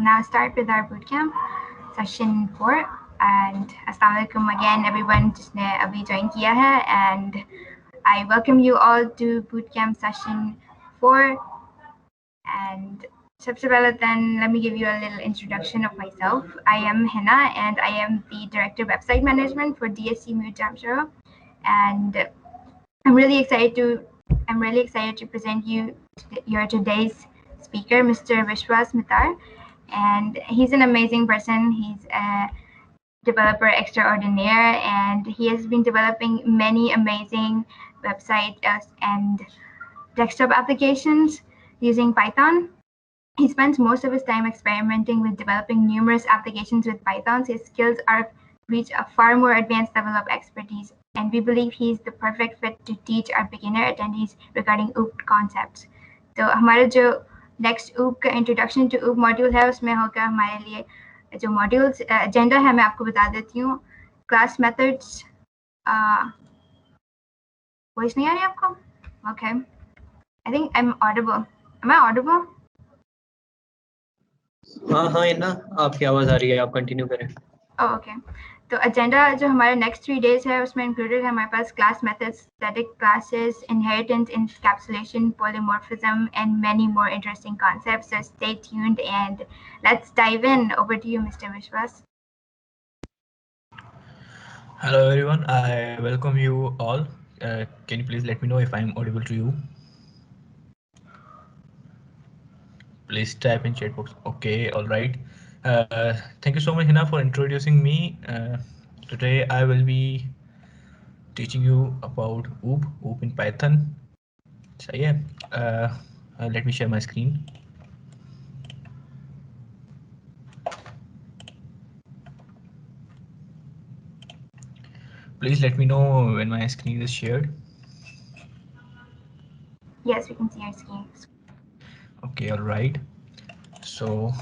now start with our bootcamp session 4. And Assalamualaikum again, everyone जिसने अभी join किया है, and I welcome you all to bootcamp session 4. And सबसे पहले then let me give you a little introduction of myself. I am Hina, and I am the Director of Website Management for DSC Mu Jamshoro. And I'm really excited to present you your today's speaker, Mr. Vishwas Mitar. And he's an amazing person. He's a developer extraordinaire, and he has been developing many amazing websites and desktop applications using Python. He spends most of his time experimenting with developing numerous applications with Python. His skills are reach a far more advanced level of expertise, and we believe he's the perfect fit to teach our beginner attendees regarding OOP concepts. तो हमारा जो next OOP का introduction to OOP module है, उसमें होगा हमारे लिए जो modules agenda है, मैं आपको बता देती हूँ. Class methods, voice नहीं आ रही आपको? Okay. I think I'm audible. Am I audible? हाँ इन्ना आपकी आवाज आ रही है, आप कंटिन्यू करें. Oh, okay. तो agenda जो हमारे next 3 days है, उसमें included है हमारे पास class methods, static classes, inheritance, encapsulation, polymorphism, and many more interesting concepts. So stay tuned and let's dive in. Over to you, Mr. Vishwas. Hello everyone, I welcome you all. Can you please let me know if I'm audible to you? Please type in chat box. Okay, all right. Thank you so much, Hina, for introducing me. Today I will be teaching you about OOP in Python. So yeah, let me share my screen. Please let me know when my screen is shared. Yes, we can see your screen. Okay, all right. So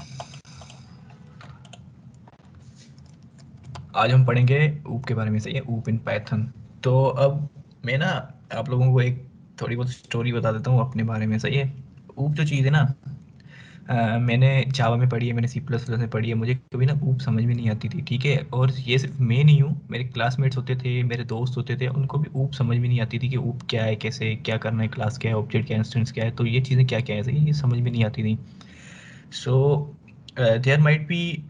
आज हम पढ़ेंगे OOP के बारे में. सही है, OOP in Python. तो अब मैं ना आप लोगों को एक थोड़ी बहुत स्टोरी बता देता हूँ अपने बारे में. सही है, OOP जो चीज़ है ना, मैंने जावा में पढ़ी है, मैंने C++ में पढ़ी है, मुझे कभी ना OOP समझ में नहीं आती थी. ठीक है, और ये सिर्फ मैं नहीं हूँ, मेरे क्लासमेट्स होते थे, मेरे दोस्त होते थे, उनको भी OOP समझ में नहीं आती थी कि OOP क्या है, कैसे क्या करना है, क्लास क्या है, ऑब्जेक्ट क्या है, इंस्टेंस क्या है, तो ये चीज़ें क्या क्या है, सही, ये समझ में नहीं आती थी. सो देयर माइट बी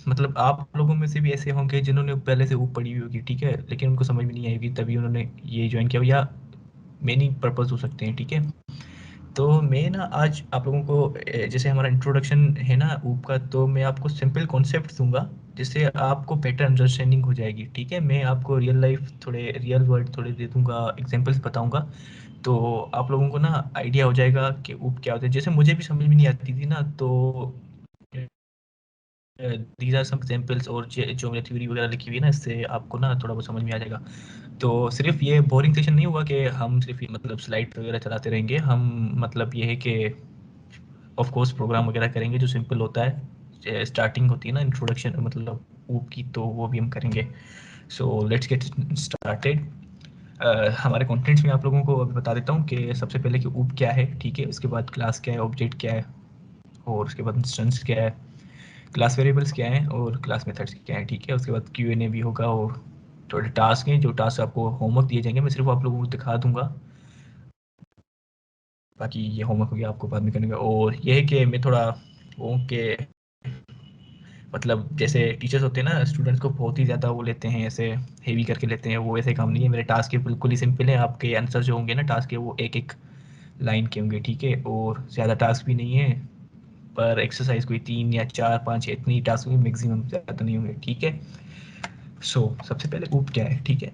मतलब आप लोगों में से भी ऐसे होंगे जिन्होंने पहले से OOP पढ़ी हुई होगी. ठीक है, लेकिन उनको समझ में नहीं आएगी, तभी उन्होंने ये ज्वाइन किया, या मेनी पर्पस हो सकते हैं. ठीक है, तो मैं ना आज आप लोगों को जैसे हमारा इंट्रोडक्शन है ना OOP का, तो मैं आपको सिंपल कॉन्सेप्ट दूंगा जिससे आपको बेटर अंडरस्टैंडिंग हो जाएगी. ठीक है, मैं आपको रियल लाइफ थोड़े रियल वर्ड थोड़े दे दूंगा, एग्जांपल्स बताऊंगा, तो आप लोगों को ना आइडिया हो जाएगा कि OOP क्या होता है. जैसे मुझे भी समझ में नहीं आती थी ना, तो दीज आर सम एग्जांपल्स, और जो मैंने थ्योरी वगैरह लिखी हुई है ना, इससे आपको ना थोड़ा बहुत समझ में आ जाएगा. तो सिर्फ ये बोरिंग सेशन नहीं हुआ कि हम सिर्फ मतलब स्लाइड वगैरह चलाते रहेंगे. हम मतलब ये है कि ऑफ कोर्स प्रोग्राम वगैरह करेंगे जो सिंपल होता है, स्टार्टिंग होती है ना इंट्रोडक्शन मतलब OOP की, तो वो भी हम करेंगे. So let's get started. हमारे कंटेंट्स में आप लोगों को अभी बता देता हूँ कि सबसे पहले कि OOP क्या है. ठीक है, उसके बाद क्लास क्या है, ऑब्जेक्ट क्या है, और उसके बाद इंस्टेंस क्या है, क्लास वेरिएबल्स क्या हैं, और क्लास मेथड्स क्या हैं. ठीक है, उसके बाद Q&A भी होगा, और थोड़े टास्क हैं, जो टास्क आपको होमवर्क दिए जाएंगे, मैं सिर्फ आप लोगों को दिखा दूंगा, बाकी ये होमवर्क हो गया, आपको बाद में करने का. और ये है कि मैं थोड़ा वो के मतलब जैसे टीचर्स होते हैं ना, स्टूडेंट्स को बहुत ही ज़्यादा वो लेते हैं, ऐसे हेवी करके लेते हैं, वो ऐसे काम नहीं है. मेरे टास्क के बिल्कुल ही सिंपल है. आपके आंसर जो होंगे ना टास्क के, वो एक एक लाइन के होंगे. ठीक है, और ज़्यादा टास्क भी नहीं है, पर एक्सरसाइज कोई 3 या 4 5 इतनी टास्क होंगे, मैक्सिमम, ज़्यादा नहीं होंगे. ठीक है, सो सबसे पहले OOP क्या है. ठीक है,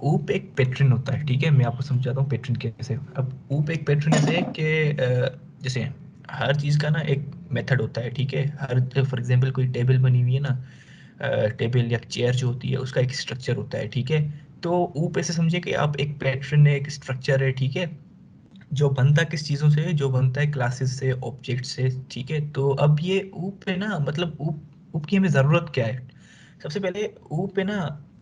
OOP एक पैटर्न होता है. ठीक है, मैं आपको समझाता हूँ पैटर्न कैसे. अब OOP एक पैटर्न ऐसे है कि जैसे हर चीज़ का ना एक मेथड होता है. ठीक है, हर फॉर एग्जांपल कोई टेबल बनी हुई है ना, टेबल या चेयर जो होती है, उसका एक स्ट्रक्चर होता है. ठीक है, तो OOP ऐसे समझिए कि आप एक पैटर्न है, एक स्ट्रक्चर है. ठीक है, जो बनता किस चीज़ों से, जो बनता है क्लासेस से, ऑब्जेक्ट से. ठीक है, तो अब ये OOP है ना, मतलब OOP की हमें ज़रूरत क्या है. सबसे पहले OOP है ना,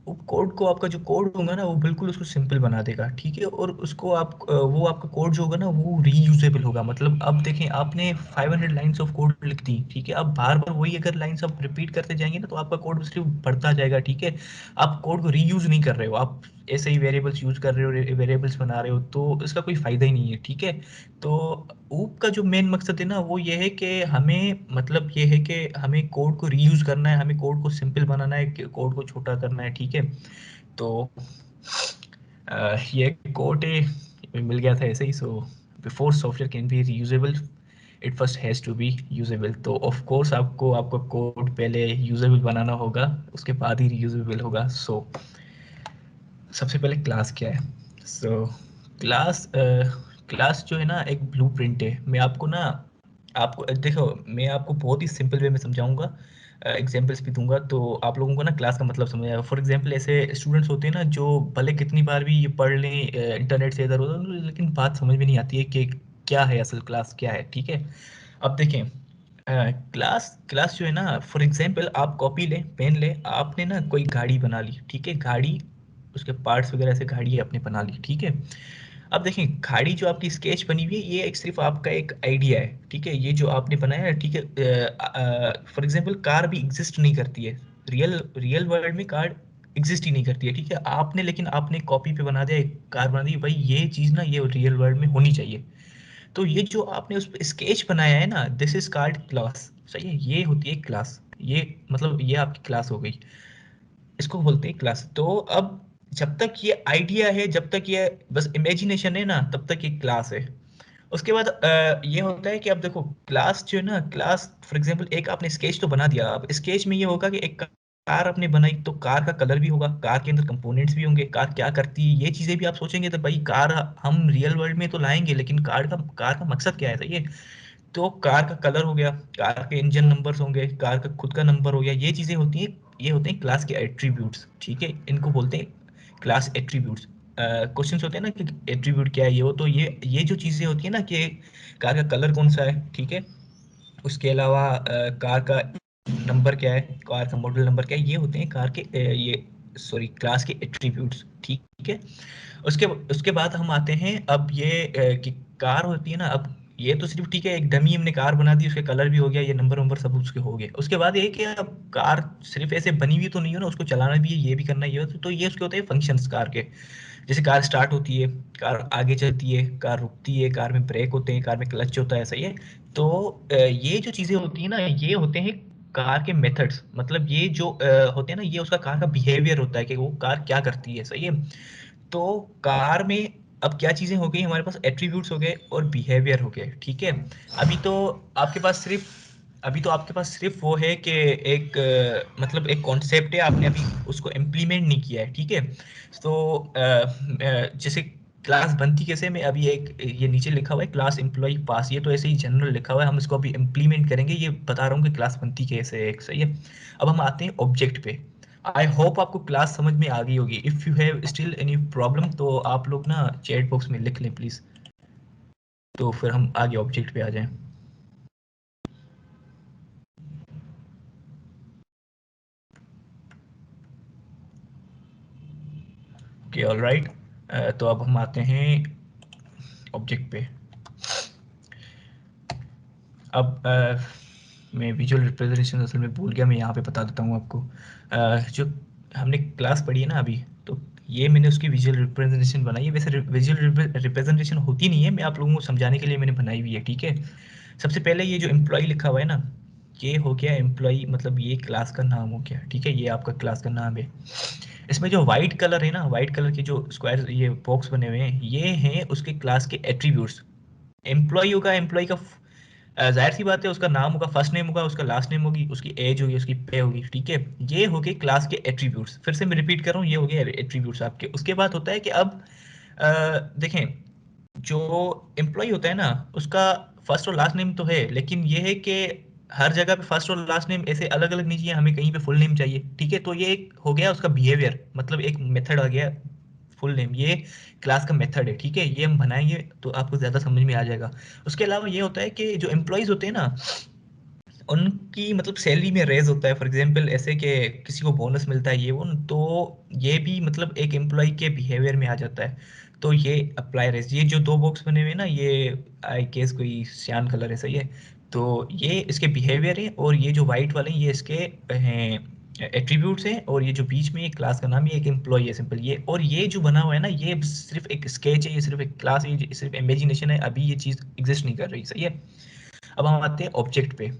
कोड को, आपका जो कोड होगा ना वो बिल्कुल उसको सिंपल बना देगा, ठीक है। और उसको आप वो आपका कोड जो होगा ना वो रीयूजेबल होगा। मतलब अब देखें, आपने 500 लाइंस ऑफ कोड लिख दी, ठीक है। अब बार बार वही अगर लाइंस आप रिपीट करते जाएंगे ना तो आपका कोड सिर्फ बढ़ता जाएगा, ठीक है। आप कोड को रीयूज नहीं कर रहे हो, आप ऐसे ही वेरिएबल्स यूज कर रहे हो, वेरिएबल्स बना रहे हो, तो इसका कोई फायदा ही नहीं है, ठीक है। तो ऊप का जो मेन मकसद है ना वो ये है कि हमें, मतलब ये है कि हमें कोड को रीयूज करना है, हमें कोड को सिंपल बनाना है, कोड को छोटा करना है, ठीक है। तो ये कोड मिल गया था ऐसे ही। So before software can be reusable, it first has to be usable. तो ऑफ कोर्स आपको आपका कोड पहले यूजेबल बनाना होगा, उसके बाद ही रीयूजेबल होगा। सो सबसे पहले क्लास क्या है? सो क्लास क्लास जो है ना एक ब्लूप्रिंट है। मैं आपको ना, आपको देखो, मैं आपको बहुत ही सिंपल वे में समझाऊंगा, एग्जांपल्स भी दूंगा, तो आप लोगों को ना क्लास का मतलब समझ आएगा। फॉर एग्जांपल ऐसे स्टूडेंट्स होते हैं ना जो भले कितनी बार भी ये पढ़ लें इंटरनेट से इधर उधर, लेकिन बात समझ में नहीं आती है कि क्या है असल क्लास क्या है, ठीक है। अब देखें, क्लास क्लास जो है ना, फॉर एग्जांपल आप कॉपी लें, पेन लें, आपने ना कोई गाड़ी बना ली, ठीक है। गाड़ी, उसके पार्ट्स वगैरह से गाड़ी आपने बना ली, ठीक है। अब देखें, गाड़ी जो आपकी स्केच बनी हुई है ये एक सिर्फ आपका एक आइडिया है, ठीक है। ये जो आपने बनाया है, ठीक है। फॉर एग्जांपल कार भी एग्जिस्ट नहीं करती है, रियल रियल वर्ल्ड में कार एग्जिस्ट ही नहीं करती है, ठीक है। आपने, लेकिन आपने कॉपी पे बना दिया, एक कार बना दी, भाई ये चीज़ ना ये रियल वर्ल्ड में होनी चाहिए। तो ये जो आपने उस पे स्केच बनाया है ना, दिस इज कॉल्ड क्लास, सही है। ये होती है क्लास, ये मतलब ये आपकी क्लास हो गई, इसको बोलते हैं क्लास। तो अब जब तक ये आइडिया है, जब तक ये बस इमेजिनेशन है ना, तब तक ये क्लास है। उसके बाद ये होता है कि अब देखो, क्लास जो है ना, क्लास फॉर एग्जांपल एक आपने स्केच तो बना दिया, अब स्केच में ये होगा कि एक कार आपने बनाई तो कार का कलर भी होगा, कार के अंदर कंपोनेंट्स भी होंगे, कार क्या करती है ये चीजें भी आप सोचेंगे। तो भाई कार हम रियल वर्ल्ड में तो लाएंगे, लेकिन कार का मकसद क्या है, सही है। तो कार का कलर हो गया, कार के इंजन नंबर्स होंगे, कार का खुद का नंबर हो गया, ये चीजें होती हैं, ये होते हैं क्लास के एट्रीब्यूट्स, ठीक है। इनको बोलते हैं क्लास एट्रीब्यूट्स। क्वेश्चंस होते हैं ना कि एट्रीब्यूट क्या है, ये हो तो ये जो चीजें होती है ना कि कार का कलर कौन सा है, ठीक है। उसके अलावा कार का नंबर क्या है, कार का मॉडल नंबर क्या है, ये होते हैं कार के ये सॉरी क्लास के एट्रीब्यूट्स, ठीक है। उसके उसके बाद हम आते हैं, अब ये कि कार होती है ना, अब ये तो सिर्फ ठीक है, एक डमी हमने कार बना दी, उसके कलर भी हो गया, ये नंबर वंबर सब उसके हो गए। उसके बाद ये है कि अब कार सिर्फ ऐसे बनी हुई तो नहीं हो ना, उसको चलाना भी है, ये भी करना है, ये तो ये उसके होते हैं फंक्शंस कार के। जैसे कार स्टार्ट होती है, कार आगे चलती है, कार रुकती है, कार में ब्रेक होते हैं, कार में क्लच होता है, सही है। तो ये जो चीजें होती है ना, ये होते हैं कार के मेथड्स। मतलब ये जो होते हैं ना, ये उसका कार का बिहेवियर होता है कि वो कार क्या करती है, सही है। तो कार में अब क्या चीजें हो गई हमारे पास, एट्रीब्यूट्स हो गए और बिहेवियर हो गए, ठीक है। अभी तो आपके पास सिर्फ अभी तो आपके पास सिर्फ वो है कि एक मतलब एक कॉन्सेप्ट है, आपने अभी उसको इम्प्लीमेंट नहीं किया है, ठीक है। तो जैसे क्लास बनती कैसे, में अभी एक ये नीचे लिखा हुआ है क्लास एम्प्लॉय पास, ये तो ऐसे ही जनरल लिखा हुआ है, हम इसको अभी इम्प्लीमेंट करेंगे, ये बता रहा हूँ कि क्लास बनती कैसे है, एक सही है। अब हम आते हैं ऑब्जेक्ट पे। आई होप आपको क्लास समझ में आ गई होगी। If you have still any problem तो आप लोग ना चैट बॉक्स में लिख लें प्लीज, तो फिर हम आगे ऑब्जेक्ट पे आ जाएं। Okay, alright. तो अब हम आते हैं ऑब्जेक्ट पे। अब मैं विजुअल रिप्रेजेंटेशन असल में भूल गया, मैं यहाँ पे बता देता हूँ आपको। जो हमने क्लास पढ़ी है ना अभी, तो ये मैंने उसकी विजुअल रिप्रेजेंटेशन बनाई है। वैसे विजुअल रिप्रेजेंटेशन होती नहीं है, मैं आप लोगों को समझाने के लिए मैंने बनाई हुई है, ठीक है। सबसे पहले ये जो एम्प्लॉय लिखा हुआ है ना, ये हो गया एम्प्लॉय, मतलब ये क्लास का नाम हो गया, ठीक है। ये आपका क्लास का नाम है। इसमें जो व्हाइट कलर है ना, व्हाइट कलर के जो स्क्वायर ये बॉक्स बने हुए हैं, ये हैं उसके क्लास के एट्रीब्यूट्स। एम्प्लॉय होगा, एम्प्लॉय का जाहिर सी बात है उसका नाम होगा, फर्स्ट नेम होगा, उसका लास्ट नेम होगी, उसकी एज होगी, उसकी पे होगी, ठीक है। ये हो गए क्लास के एट्रीब्यूट्स। फिर से मैं रिपीट कर रहा हूँ, ये हो गए एट्रीब्यूट्स आपके। उसके बाद होता है कि अब देखें, जो एम्प्लॉय होता है ना, उसका फर्स्ट और लास्ट नेम तो है, लेकिन ये है कि हर जगह पे फर्स्ट और लास्ट नेम ऐसे अलग अलग नहीं चाहिए, हमें कहीं पे फुल नेम चाहिए, ठीक है। तो ये एक हो गया उसका बिहेवियर, मतलब एक मेथड आ गया फुल नेम, ये क्लास का मेथड है, ठीक है। ये हम बनाएंगे तो आपको ज्यादा समझ में आ जाएगा। उसके अलावा ये होता है कि जो एम्प्लॉयज होते हैं ना, उनकी मतलब सैलरी में रेज होता है, फॉर एग्जांपल ऐसे कि किसी को बोनस मिलता है ये वो, तो ये भी मतलब एक एम्प्लॉय के बिहेवियर में आ जाता है। तो ये अप्लाई रेज, ये जो दो बॉक्स बने हुए हैं ना, ये आई गेस कोई सियान कलर है, सही है। तो ये इसके बिहेवियर है, और ये जो वाइट वाले हैं ये इसके हैं एट्रीब्यूट्स हैं, और ये जो बीच में ये क्लास का नाम, ये एक एम्प्लॉय है सिंपल ये। और ये जो बना हुआ है ना, ये सिर्फ एक स्केच है, ये सिर्फ एक क्लास है, ये सिर्फ इमेजिनेशन है, अभी ये चीज़ एग्जिस्ट नहीं कर रही, सही है। अब हम आते हैं ऑब्जेक्ट पे।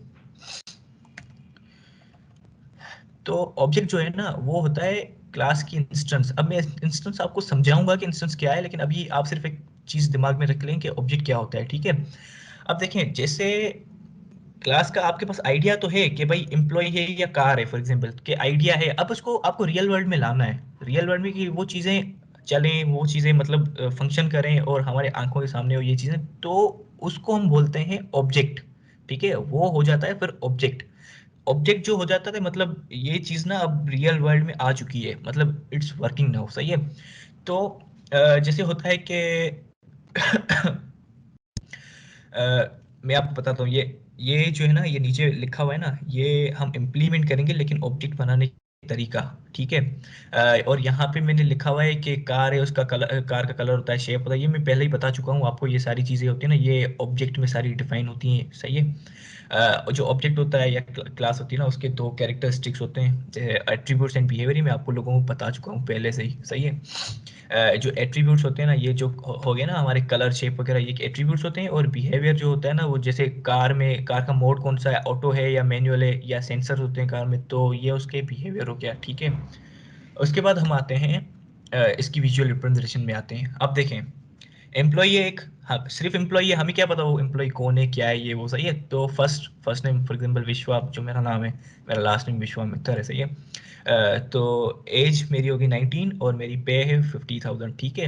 तो ऑब्जेक्ट जो है ना वो होता है क्लास की इंस्टेंस। अब मैं इंस्टेंस आपको समझाऊंगा कि इंस्टेंस क्या है, लेकिन अभी आप सिर्फ एक चीज दिमाग में रख लें कि ऑब्जेक्ट क्या होता है, ठीक है। अब देखें, जैसे क्लास का आपके पास आइडिया तो है कि भाई एम्प्लॉय है या कार है, फॉर एग्जांपल के आइडिया है। अब उसको आपको रियल वर्ल्ड में लाना है, रियल वर्ल्ड में कि वो चीज़ें चलें, वो चीज़ें मतलब फंक्शन करें और हमारे आंखों के सामने हो ये चीज़ें, तो उसको हम बोलते हैं ऑब्जेक्ट, ठीक है। वो हो जाता है फिर ऑब्जेक्ट। ऑब्जेक्ट जो हो जाता है मतलब ये चीज़ ना अब रियल वर्ल्ड में आ चुकी है, मतलब इट्स वर्किंग नाउ, सही है। तो जैसे होता है कि मैं आपको बताता हूँ, ये जो है ना, ये नीचे लिखा हुआ है ना, ये हम इम्प्लीमेंट करेंगे लेकिन ऑब्जेक्ट बनाने का तरीका, ठीक है। और यहाँ पे मैंने लिखा हुआ है कि कार है, उसका कलर, कार का कलर होता है, शेप होता है, ये मैं पहले ही बता चुका हूँ आपको। ये सारी चीज़ें होती है ना, ये ऑब्जेक्ट में सारी डिफाइन होती हैं, सही है। जो ऑब्जेक्ट होता है या क्लास होती है ना, उसके दो कैरेक्टरिस्टिक्स होते हैं, एट्रीब्यूट्स एंड बिहेवियर, मैं आपको लोगों को बता चुका हूँ पहले से ही, सही है। जो एट्रीब्यूट्स होते हैं ना, ये जो हो गया ना हमारे कलर शेप वगैरह, ये एट्रीब्यूट्स होते हैं। और बिहेवियर जो होता है ना, वो जैसे कार में, कार का मोड कौन सा है, ऑटो है या मैनुअल है या सेंसर होते हैं कार में, तो ये उसके बिहेवियर हो गया, ठीक है। उसके बाद हम आते हैं इसकी विजुअल रिप्रेजेंटेशन में आते हैं। अब देखें, एम्प्लॉई है एक, हाँ सिर्फ एम्प्लॉई है, हमें क्या पता वो एम्प्लॉई कौन है, क्या है, ये वो, सही है। तो फर्स्ट नेम फॉर एग्जांपल विश्वा, जो मेरा नाम है, मेरा लास्ट नेम विश्वामित्र है, सही है। तो एज मेरी होगी 19 और मेरी पे है 50,000, ठीक है।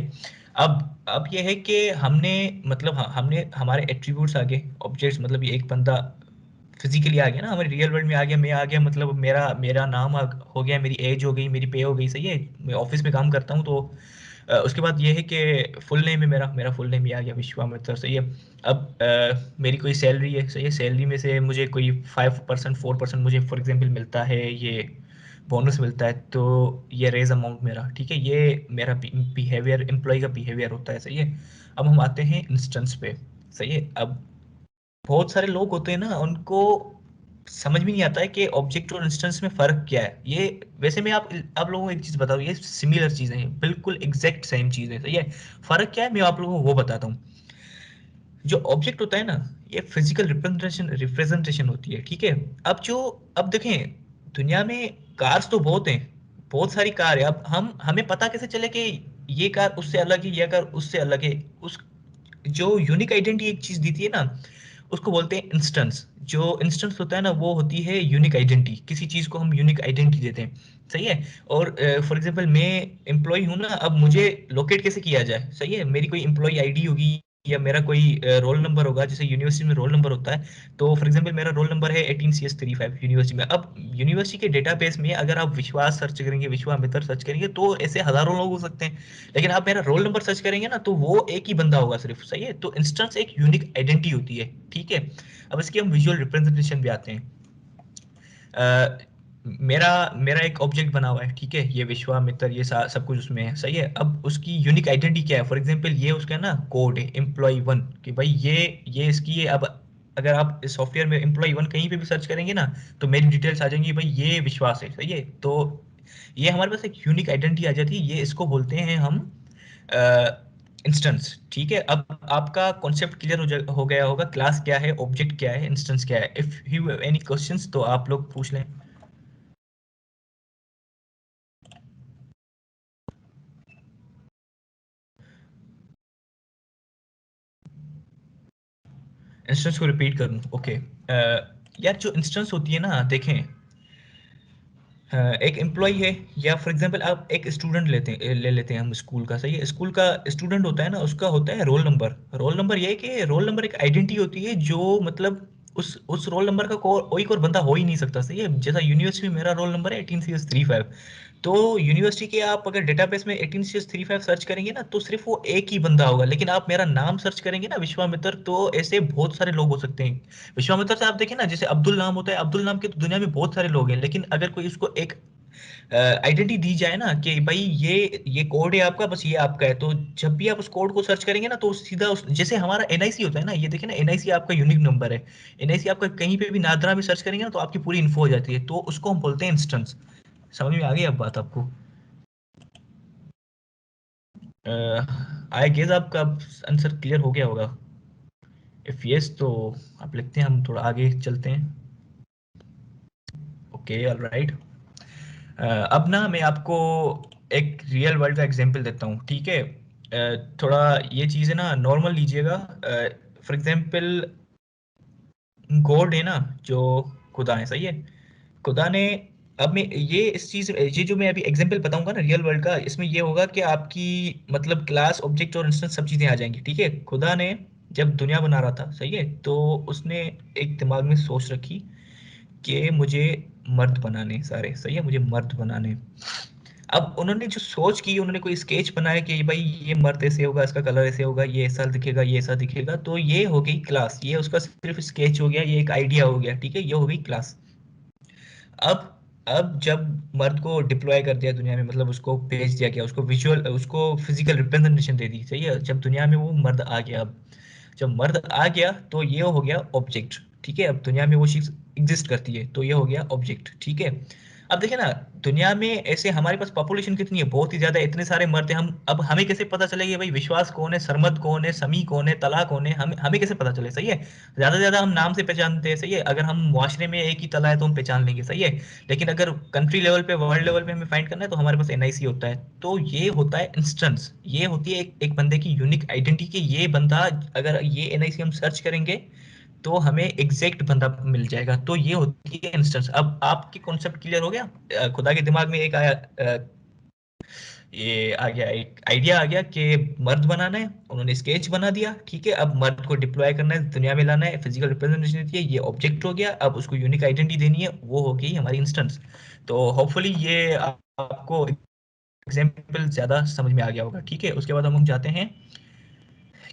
अब ये है कि हमने मतलब हमने हमारे एट्रीब्यूट्स आगे, ऑब्जेक्ट्स, मतलब ये एक बंदा फिजिकली आ गया ना, हमारे रियल वर्ल्ड में आ गया, मैं आ गया, मतलब मेरा मेरा नाम हो गया, मेरी एज हो गई, मेरी पे हो गई, सही है। मैं ऑफिस में काम करता हूँ, तो उसके बाद ये है कि फुल नेम है मेरा, फुल नेम ये आ गया विश्वामित्र, सही है। अब मेरी कोई सैलरी है, सही है, सैलरी में से मुझे कोई 5% 4% मुझे फॉर एग्जांपल मिलता है, ये बोनस मिलता है, तो ये रेज अमाउंट मेरा, ठीक है। ये मेरा बिहेवियर, एम्प्लॉय का बिहेवियर होता है, सही है। अब हम आते हैं इंस्टेंस पे, सही है। अब बहुत सारे लोग होते हैं ना, उनको समझ में नहीं आता है कि ऑब्जेक्ट और इंस्टेंस में फर्क क्या है। ये वैसे मैं आप लोगों को एक चीज बताऊं, ये सिमिलर चीजें हैं, बिल्कुल एग्जैक्ट सेम चीज है, सही है। फर्क क्या है मैं आप लोगों को वो बताता हूँ। जो ऑब्जेक्ट होता है ना, ये फिजिकल रिप्रेजेंटेशन होती है, ठीक है। अब देखें, दुनिया में कार्स तो बहुत हैं, बहुत सारी कार है। अब हमें पता कैसे चले कि ये कार उससे अलग है, ये कार उससे अलग है। उस जो यूनिक आइडेंटिटी एक चीज देती है ना, उसको बोलते हैं इंस्टेंस। जो इंस्टेंस होता है ना, वो होती है यूनिक आइडेंटिटी, किसी चीज को हम यूनिक आइडेंटिटी देते हैं, सही है। और फॉर एग्जांपल मैं एम्प्लॉय हूँ ना, अब मुझे लोकेट कैसे किया जाए, सही है। मेरी कोई एम्प्लॉय आईडी होगी या मेरा कोई रोल नंबर होगा, जैसे यूनिवर्सिटी में रोल नंबर होता है। तो फॉर एग्जांपल मेरा रोल नंबर है 18CS35 यूनिवर्सिटी में। अब यूनिवर्सिटी के डेटाबेस में अगर आप विश्वास सर्च करेंगे, विश्वामित्र सर्च करेंगे, तो ऐसे हजारों लोग हो सकते हैं। लेकिन आप मेरा रोल नंबर सर्च करेंगे ना, तो वो एक ही बंदा होगा सिर्फ, सही है। तो इंस्टेंस एक यूनिक आइडेंटिटी होती है, ठीक है। अब इसकी हम विजुअल रिप्रेजेंटेशन भी आते हैं। अ, मेरा मेरा एक ऑब्जेक्ट बना हुआ है, ठीक है, ये विश्वामित्र, ये सब कुछ उसमें है, सही है। अब उसकी यूनिक आइडेंटिटी क्या है, फॉर एग्जांपल ये उसका ना कोड है एम्प्लॉय 1, कि भाई ये इसकी ये। अब अगर आप इस सॉफ्टवेयर में एम्प्लॉय 1 कहीं पे भी सर्च करेंगे ना, तो मेरी डिटेल्स आ जाएंगी, भाई ये विश्वास है, सही है। तो ये हमारे पास एक यूनिक आइडेंटिटी आ जाती है, ये इसको बोलते हैं हम इंस्टेंस, ठीक है। अब आपका कॉन्सेप्ट क्लियर हो गया होगा, क्लास क्या है, ऑब्जेक्ट क्या है, इंस्टेंस क्या है। If you have any questions तो आप लोग पूछ लें। इंस्टेंस को रिपीट करूं, ओके। यार जो इंस्टेंस होती है ना, देखें, एक एम्प्लॉय है, या फॉर एग्जांपल आप एक स्टूडेंट ले लेते हैं हम स्कूल का, सही है। स्कूल का स्टूडेंट होता है ना, उसका होता है रोल नंबर। रोल नंबर ये है कि रोल नंबर एक आइडेंटिटी होती है, जो मतलब उस रोल नंबर का कोई और बंदा हो ही नहीं सकता, सही है। जैसा यूनिवर्सिटी में मेरा रोल नंबर है 18CS35, तो यूनिवर्सिटी के आप अगर डेटाबेस में 1835 सर्च करेंगे ना तो सिर्फ वो एक ही बंदा होगा, लेकिन आप मेरा नाम सर्च करेंगे ना विश्वामित्र, तो ऐसे बहुत सारे लोग हो सकते हैं। विश्वामित्र से आप देखें ना, जैसे अब्दुल नाम होता है, अब्दुल नाम के तो दुनिया में बहुत सारे लोग हैं, लेकिन अगर कोई उसको एक आइडेंटिटी दी जाए ना कि भाई ये कोड है आपका, बस ये आपका है, तो जब भी आप उस कोड को सर्च करेंगे ना तो सीधा उस, जैसे हमारा एनआईसी होता है ना, ये देखिए ना, एनआईसी आपका यूनिक नंबर है। एनआईसी आपका कहीं पे भी नादरा में सर्च करेंगे ना तो आपकी पूरी इन्फो हो जाती है, तो उसको हम बोलते हैं इंस्टेंस। समझ में आ गई अब बात आपको? आई गेस आपका आंसर क्लियर हो गया होगा। इफ यस तो आप लिखते हैं, हम थोड़ा आगे चलते हैं। Okay, alright. अब ना मैं आपको एक रियल वर्ल्ड का एग्जांपल देता हूँ, ठीक है? थोड़ा ये चीज़ें ना नॉर्मल लीजिएगा। फॉर एग्जांपल गॉड है ना, जो खुदा है, सही है? खुदा ने, अब मैं ये इस चीज़, ये जो मैं अभी एग्जांपल बताऊंगा ना रियल वर्ल्ड का, इसमें ये होगा कि आपकी मतलब क्लास, ऑब्जेक्ट और इंस्टेंस सब चीज़ें आ जाएंगी, ठीक है? खुदा ने जब दुनिया बना रहा था, सही है, तो उसने एक दिमाग में सोच रखी कि मुझे मर्द बनाने सारे, सही है, मुझे मर्द बनाने। अब उन्होंने जो सोच की, उन्होंने कोई स्केच बनाया कि भाई ये मर्द ऐसे होगा, इसका कलर ऐसे होगा, ये ऐसा दिखेगा, ये ऐसा दिखेगा, तो ये हो गई क्लास। ये उसका सिर्फ स्केच हो गया, ये एक आइडिया हो गया, ठीक है, ये हो गई क्लास। अब अब जब मर्द को डिप्लॉय कर दिया दुनिया में, मतलब उसको भेज दिया गया, उसको विजुअल, उसको फिजिकल रिप्रेजेंटेशन दे दी, सही है, जब दुनिया में वो मर्द आ गया, अब जब मर्द आ गया तो ये हो गया ऑब्जेक्ट, ठीक है? अब दुनिया में वो चीज एग्जिस्ट करती है, तो ये हो गया ऑब्जेक्ट, ठीक है? अब देखिए ना, दुनिया में ऐसे हमारे पास पॉपुलेशन कितनी है, बहुत ही ज्यादा, इतने सारे मर्द हैं। हम, अब हमें कैसे पता चलेगा भाई विश्वास कौन है, सरमद कौन है, समी कौन है, तला कौन है? हमें हमें कैसे पता चले, सही है? ज्यादा से ज्यादा हम नाम से पहचानते हैं, सही है? अगर हम मुआशरे में एक ही तला है तो हम पहचान लेंगे, सही है? लेकिन अगर कंट्री लेवल पे, वर्ल्ड लेवल पे हमें फाइंड करना है तो हमारे पास एनआईसी होता है। तो ये होता है इंस्टेंस, ये होती है एक बंदे की यूनिक आइडेंटिटी कि ये बंदा, अगर ये एनआईसी हम सर्च करेंगे तो हमें एग्जैक्ट बंदा मिल जाएगा, तो ये होती है इंस्टेंस। अब आपकी कॉन्सेप्ट क्लियर हो गया? खुदा के दिमाग में एक आया, ये आ गया, एक आइडिया आ गया कि मर्द बनाना है, उन्होंने स्केच बना दिया, ठीक है? अब मर्द को डिप्लॉय करना है, दुनिया में लाना है, फिजिकल रिप्रेजेंटेशन देती है, ये ऑब्जेक्ट हो गया, अब उसको यूनिक आइडेंटिटी देनी है, वो हो गई हमारी इंस्टेंस। तो होपफुली ये आपको एग्जाम्पल ज्यादा समझ में आ गया होगा, ठीक है? उसके बाद हम जाते हैं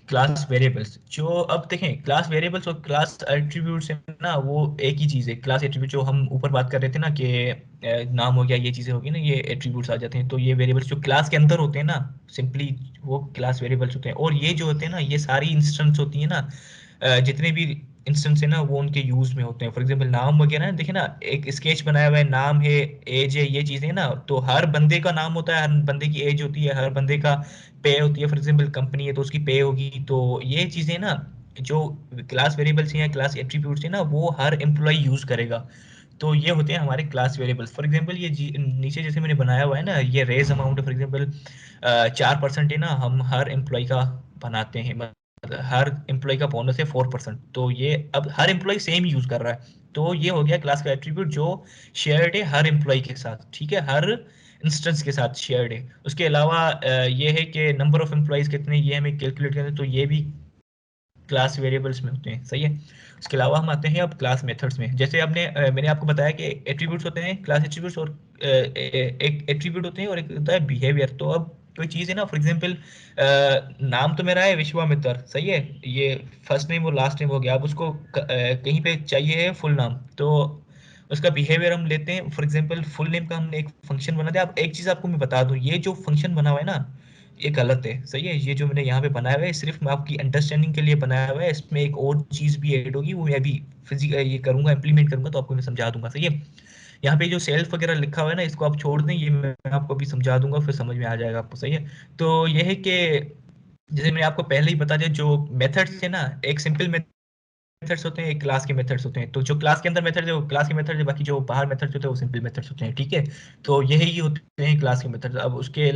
क्लास वेरिएबल्स। जो, अब देखें, क्लास वेरिएबल्स और क्लास एट्रीब्यूट्स है ना, वो एक ही चीज़ है। क्लास एट्रीब्यूट जो हम ऊपर बात कर रहे थे ना कि नाम हो गया, ये चीज़ें होगी ना, ये एट्रीब्यूट्स आ जाते हैं। तो ये वेरिएबल्स जो क्लास के अंदर होते हैं ना, सिंपली वो क्लास वेरिएबल्स होते हैं। और ये जो होते हैं ना, ये सारी इंस्टेंस होती है ना, जितने भी इंस्टेंस है ना, वो उनके यूज में होते हैं। फॉर एग्जांपल नाम वगैरह है, देखिए ना, एक स्केच बनाया हुआ है, नाम है, एज है, ये चीजें ना, तो हर बंदे का नाम होता है, हर बंदे की एज होती है, हर बंदे का पे होती है। फॉर एग्जांपल कंपनी है तो उसकी पे होगी। तो ये चीजें ना, जो क्लास वेरिएबल्स हैं या क्लास एट्रीब्यूट्स हैं ना, वो हर एम्प्लॉय यूज करेगा। तो ये होते हैं हमारे क्लास वेरिएबल्स। फॉर एग्जांपल ये नीचे जैसे मैंने बनाया हुआ है ना, ये रेज अमाउंट है, फॉर एग्जांपल 4% है ना, हम हर एम्प्लॉय का बनाते हैं, मतलब हर एम्प्लॉय का बोनस है 4%। तो ये अब हर एम्प्लॉय सेम यूज कर रहा है, तो ये हो गया क्लास का एट्रीब्यूट जो शेयर्ड है हर एम्प्लॉय के साथ, ठीक है, हर इंस्टेंस के साथ शेयर्ड है। उसके अलावा ये है कि नंबर ऑफ एम्प्लॉयज कितने, ये हमें कैलकुलेट करना है, तो ये भी क्लास वेरिएबल्स में होते हैं, सही है? उसके अलावा हम आते हैं अब क्लास मेथड्स में। जैसे आपने मैंने आपको बताया कि एट्रीब्यूट्स होते हैं, क्लास एट्रीब्यूट्स, और एक एट्रीब्यूट होते हैं और एक होता है बिहेवियर। तो अब कोई चीज़ है ना, फॉर एग्जांपल नाम तो मेरा है विश्वामित्र, सही है, ये फर्स्ट नेम और लास्ट नेम हो गया। अब उसको कहीं पे चाहिए है फुल नाम, तो उसका बिहेवियर हम लेते हैं। फॉर एग्जांपल फुल नेम का हमने एक फंक्शन बना दिया। अब एक चीज़ आपको मैं बता दूं, ये जो फंक्शन बना हुआ है ना, ये गलत है, सही है? ये जो मैंने यहाँ पे बनाया हुआ है सिर्फ मैं आपकी अंडरस्टैंडिंग के लिए बनाया हुआ है, इसमें एक और चीज भी ऐड होगी, वो मैं अभी फिजिकल ये करूंगा, इंप्लीमेंट करूंगा, तो आपको मैं समझा दूंगा, सही है? यहाँ पे जो सेल्फ वगैरह लिखा हुआ है ना, इसको आप छोड़ दें, ये मैं आपको अभी समझा दूंगा, फिर समझ में आ जाएगा आपको, सही है? तो ये है कि जैसे मैंने आपको पहले ही बता दिया, जो मेथड्स है ना, एक सिंपल मेथड्स होते हैं, एक क्लास के मेथड्स होते हैं। तो जो क्लास के अंदर मेथड है वो क्लास के मेथड है, बाकी जो बाहर मेथड्स होते हैं वो सिंपल मेथड्स होते हैं, ठीक है? तो यही होते हैं क्लास के मेथड्स। अब उसके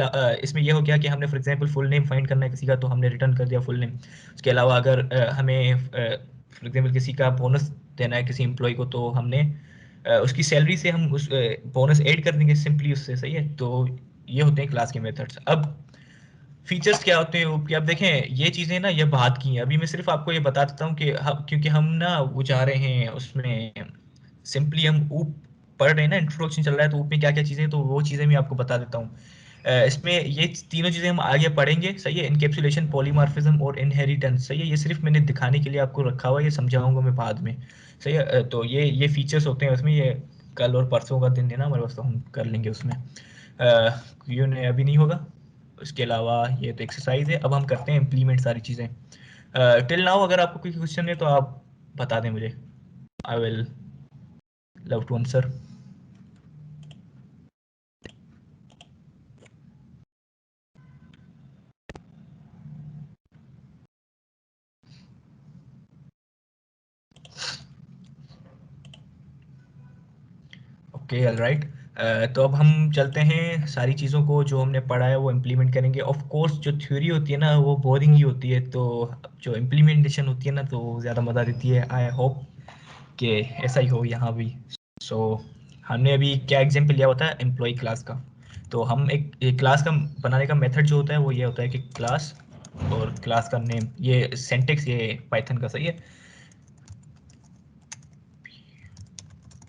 इसमें ये हो गया कि हमने for example full name find करना है किसी का, तो हमने रिटर्न कर दिया फुल नेम। उसके अलावा अगर हमें फॉर एग्जांपल किसी का बोनस देना है किसी एम्प्लॉय को, तो हमने उसकी सैलरी से हम उस बोनस ऐड कर देंगे सिंपली उससे, सही है? तो ये होते हैं क्लास के मेथड्स। अब फीचर्स क्या होते हैं कि, अब देखें, ये चीजें ना ये बात की हैं, अभी मैं सिर्फ आपको ये बता देता हूँ कि क्योंकि हम ना वो जा रहे हैं उसमें, सिंपली हम ऊप पढ़ रहे हैं ना, इंट्रोडक्शन चल रहा है, तो ऊप में क्या क्या चीज़ें, तो वो चीज़ें मैं आपको बता देता हूँ। इसमें ये तीनों चीज़ें हम आगे पढ़ेंगे, सही है। इनकैप्सुलेशन, पॉलीमॉर्फिज्म और इनहेरिटेंस, सही है। ये सिर्फ मैंने दिखाने के लिए आपको रखा हुआ है, ये समझाऊंगा मैं बाद में, सही है। तो ये फीचर्स होते हैं उसमें, ये कल और परसों का दिन है ना हमारे पास, तो हम कर लेंगे उसमें, क्यों नहीं अभी नहीं होगा। उसके अलावा ये तो एक्सरसाइज है, अब हम करते हैं इम्प्लीमेंट सारी चीज़ें। टिल नाउ अगर आपको कोई क्वेश्चन है तो आप बता दें मुझे, I will love to answer. Okay, alright. तो अब हम चलते हैं, सारी चीज़ों को जो हमने पढ़ा है वो इम्प्लीमेंट करेंगे। ऑफ कोर्स जो थ्योरी होती है ना वो बोरिंग ही होती है, तो जो इम्प्लीमेंटेशन होती है ना तो ज़्यादा मज़ा देती है। आई होप कि ऐसा ही हो यहाँ भी। सो हमने अभी क्या एग्जाम्पल लिया होता है एम्प्लॉय क्लास का, तो हम एक क्लास का बनाने का मेथड जो होता है वो ये होता है कि क्लास और क्लास का नेम, ये सिंटेक्स ये पाइथन का, सही है।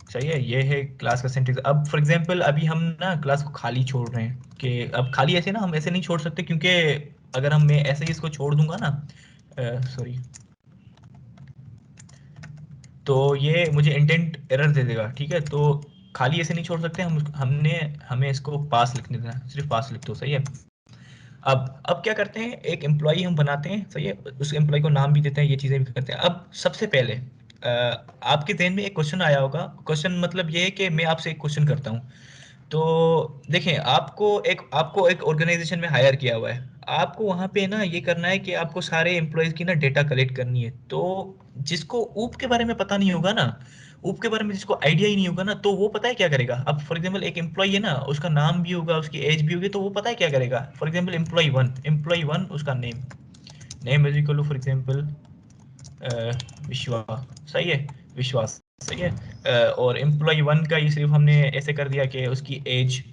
सही है, ये है क्लास का सिंटेक्स। अब फॉर एग्जांपल अभी हम ना क्लास को खाली छोड़ रहे हैं, कि अब खाली ऐसे ना हम ऐसे नहीं छोड़ सकते, क्योंकि अगर हम मैं ऐसे ही इसको छोड़ दूंगा ना, सॉरी, तो ये मुझे इंडेंट एरर दे देगा, ठीक है। तो खाली ऐसे नहीं छोड़ सकते हम, हमें इसको पास लिखने देना, सिर्फ पास लिख दो, सही है। अब क्या करते हैं, एक एम्प्लॉय हम बनाते हैं, सही है, उस एम्प्लॉय को नाम भी देते हैं, ये चीज़ें भी करते हैं। अब सबसे पहले आपके ज़हन में एक क्वेश्चन आया होगा, क्वेश्चन मतलब ये है कि मैं आपसे एक क्वेश्चन करता हूँ। तो देखें, आपको एक ऑर्गेनाइजेशन में हायर किया हुआ है, आपको वहाँ पे ना ये करना है कि आपको सारे एम्प्लॉयज़ की ना डेटा कलेक्ट करनी है। तो जिसको ऊप के बारे में पता नहीं होगा ना, ऊप के बारे में जिसको आइडिया ही नहीं होगा ना, तो वो पता है क्या करेगा। अब फॉर एग्जांपल एक एम्प्लॉय है ना, उसका नाम भी होगा, उसकी एज भी होगी, तो वो पता है क्या करेगा। फॉर एग्जांपल एम्प्लॉय वन उसका name is equal to for example Vishwa, सही है, विश्वास, सही है। और एम्प्लॉय वन का ये सिर्फ हमने ऐसे कर दिया कि उसकी एज,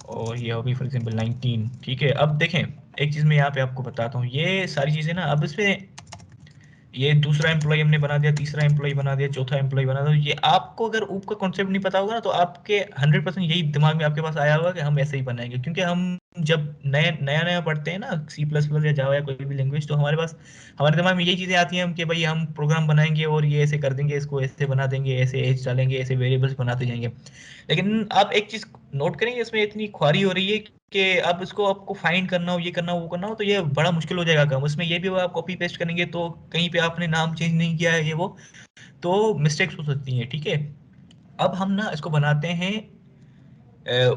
और ये होगी फॉर एग्जांपल 19, ठीक है। अब देखें, एक चीज़ मैं यहाँ पे आपको बताता हूँ, ये सारी चीज़ें ना, अब इसमें ये दूसरा एम्प्लॉय हमने बना दिया, तीसरा एम्प्लॉय बना दिया, चौथा एम्प्लॉय बना दिया। ये आपको अगर ऊप का कॉन्सेप्ट नहीं पता होगा ना, तो आपके 100% यही दिमाग में आपके पास आया होगा कि हम ऐसे ही बनाएंगे, क्योंकि हम जब नया नया पढ़ते हैं ना C++ या जावा या कोई भी लैंग्वेज, तो हमारे दिमाग में यही चीज़ें आती हैं कि भाई हम प्रोग्राम बनाएंगे और ये ऐसे कर देंगे, इसको ऐसे बना देंगे, ऐसे एज डालेंगे, ऐसे वेरिएबल्स बनाते जाएंगे। लेकिन आप एक चीज़ नोट करेंगे, इसमें इतनी ख्वारी हो रही है कि अब इसको आपको फाइंड करना हो, ये करना हो, वो करना हो, तो ये बड़ा मुश्किल हो जाएगा काम। उसमें ये भी होगा, आप कॉपी पेस्ट करेंगे तो कहीं पे आपने नाम चेंज नहीं किया है, ये वो, तो मिस्टेक्स हो सकती हैं, ठीक है। अब हम ना इसको बनाते हैं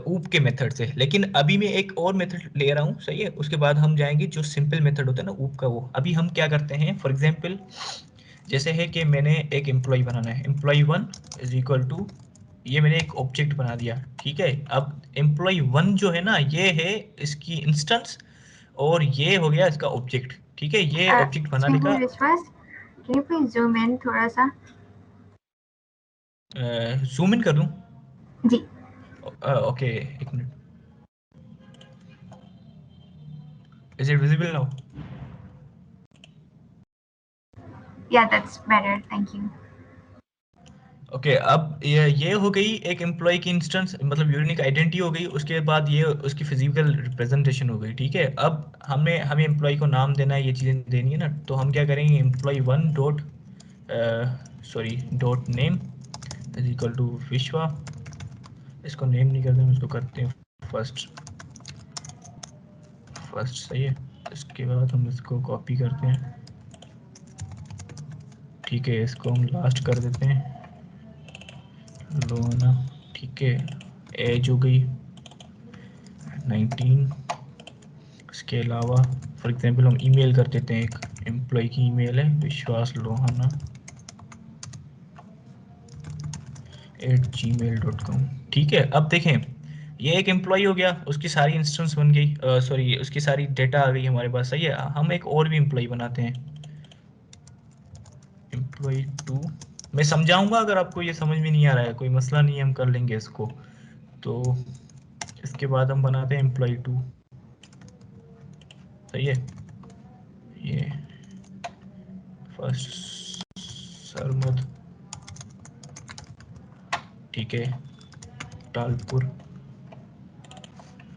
ऊप के मेथड से, लेकिन अभी मैं एक और मेथड ले रहा हूँ, सही है। उसके बाद हम जाएंगे जो सिंपल मेथड होता है ना ऊप का, वो अभी हम क्या करते हैं। फॉर एग्जाम्पल जैसे है कि मैंने एक एम्प्लॉय बनाना है, employ one is equal to, ये मैंने एक ऑब्जेक्ट बना दिया, ठीक है। अब एम्प्लॉय वन जो है ना, ये है इसकी इंस्टेंस, और ये हो गया इसका ऑब्जेक्ट, ठीक है। ये ऑब्जेक्ट बनाने Excuse का me, Vishwas. Can you please zoom in थोड़ा सा? जूम इन कर दूं? जी. ओके, एक minute, is it visible now? Yeah, that's better. Thank you. Okay, अब ये हो गई एक एम्प्लॉय की इंस्टेंस, मतलब यूनिक आइडेंटिटी हो गई। उसके बाद ये उसकी फिजिकल रिप्रेजेंटेशन हो गई, ठीक है। अब हमें एम्प्लॉय को नाम देना है, ये चीज़ें देनी है ना, तो हम क्या करेंगे, employ one dot sorry dot name is equal to Vishwa. इसको नेम नहीं करते हम, इसको करते हैं फर्स्ट, सही है। इसके बाद हम इसको कॉपी करते हैं, ठीक है। इसको हम लास्ट कर देते हैं, लोना, ठीक है। एज हो गई 19। इसके अलावा फॉर एग्जांपल हम ईमेल कर देते हैं, एक एम्प्लॉय की ईमेल है विश्वास लोहाना @gmail.com, ठीक है। अब देखें, ये एक एम्प्लॉय हो गया, उसकी सारी इंस्टेंस बन गई, सॉरी उसकी सारी डेटा आ गई हमारे पास, सही है। हम एक और भी एम्प्लॉय बनाते हैं, एम्प्लॉय टू। मैं समझाऊंगा, अगर आपको ये समझ में नहीं आ रहा है कोई मसला नहीं है, हम कर लेंगे इसको। तो इसके बाद हम बनाते हैं एम्प्लॉय टू, सही है। ये फर्स्ट सरमद, ठीक है, टालपुर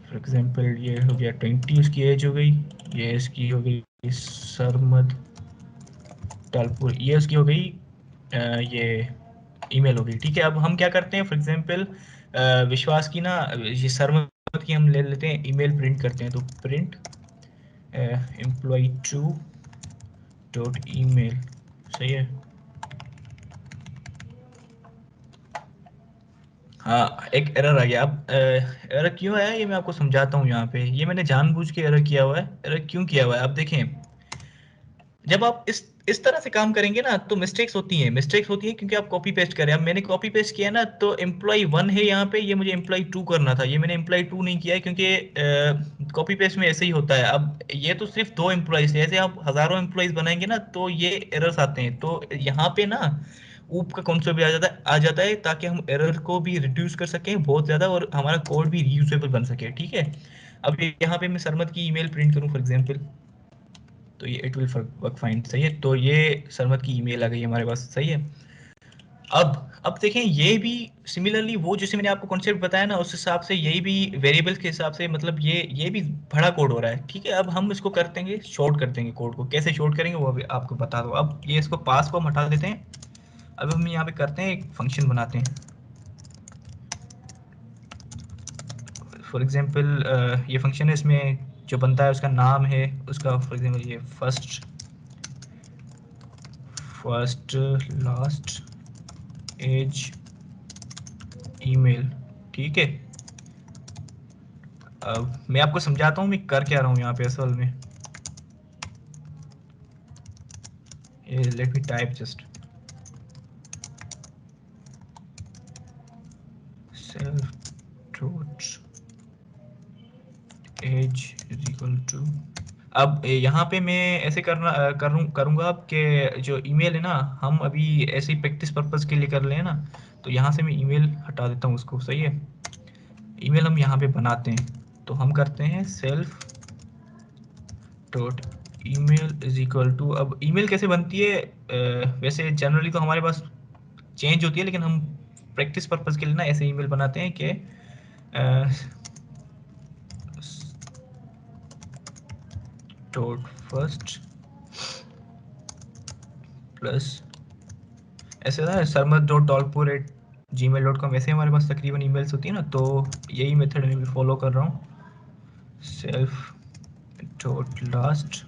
फॉर एग्जांपल ये हो गया 20, उसकी एज हो गई, ये इसकी हो गई सरमद टालपुर, ये उसकी हो गई ये ईमेल हो गई। ठीक है, अब हम क्या करते हैं, फॉर एग्जांपल विश्वास की ना, ये सरमद की हम ले लेते हैं, ईमेल प्रिंट करते हैं, तो प्रिंट employee2 डॉट ईमेल, सही है। हाँ, एक एरर आ गया। अब एरर क्यों आया ये मैं आपको समझाता हूँ। यहाँ पे ये मैंने जानबूझ के एरर किया हुआ है। एरर क्यों किया हुआ है, अब देखें, जब आप इस तरह से काम करेंगे ना तो मिस्टेक्स होती हैं क्योंकि आप कॉपी पेस्ट करें। अब मैंने कॉपी पेस्ट किया ना, तो एम्प्लॉय 1 है यहाँ पे, ये मुझे एम्प्लॉय 2 करना था, ये मैंने एम्प्लॉय 2 नहीं किया है क्योंकि कॉपी पेस्ट में ऐसे ही होता है। अब ये तो सिर्फ 2 एम्प्लॉयज है, ऐसे आप हजारों एम्प्लॉयज बनाएंगे ना तो ये एरर्स आते हैं। तो यहाँ पे ना ऊप का कॉन्सेप्ट भी आ जाता है ताकि हम एरर को भी रिड्यूस कर सकें बहुत ज्यादा और हमारा कोड भी रीयूजेबल बन सके। ठीक है, अब यहाँ पे मैं सरमद की ईमेल प्रिंट करूँ फॉर एग्जाम्पल, तो ये इट विल वर्क फाइन, सही है। तो ये सरमद की ईमेल आ गई हमारे पास, सही है। अब देखें, ये भी सिमिलरली वो जैसे मैंने आपको कॉन्सेप्ट बताया ना, उस हिसाब से यही भी वेरिएबल्स के हिसाब से, मतलब ये भी बड़ा कोड हो रहा है। ठीक है, अब हम इसको कर देंगे, शॉर्ट कर देंगे कोड को। कैसे शॉर्ट करेंगे वो अभी आपको बता दो। अब ये इसको पास को हम हटा देते हैं। अब हम यहाँ पे करते हैं, एक फंक्शन बनाते हैं। फॉर एग्जाम्पल ये फंक्शन है, इसमें जो बनता है उसका नाम है, उसका फॉर एग्जाम्पल ये फर्स्ट लास्ट एज ईमेल। ठीक है, अब मैं आपको समझाता हूँ मैं कर क्या रहा हूँ यहाँ पे असल में। Let me type just self dot age is equal to. अब यहाँ पे मैं ऐसे करूँगा अब कि जो ईमेल है ना, हम अभी ऐसे ही प्रैक्टिस पर्पस के लिए कर रहे हैं ना, तो यहाँ से मैं ईमेल हटा देता हूँ उसको, सही है। ईमेल हम यहाँ पे बनाते हैं, तो हम करते हैं self dot email is equal to. अब ईमेल कैसे बनती है, वैसे जनरली तो हमारे पास चेंज होती है, लेकिन हम प्रैक्टिस पर्पस के लिए ना ऐसे ईमेल बनाते हैं कि डॉट फर्स्ट प्लस ऐसे ना सरमद डॉट डॉलपुर एट gmail.com, ऐसे हमारे पास तकरीबन ईमेल्स होती है ना, तो यही मेथड मैं भी फॉलो कर रहा हूँ। Self dot last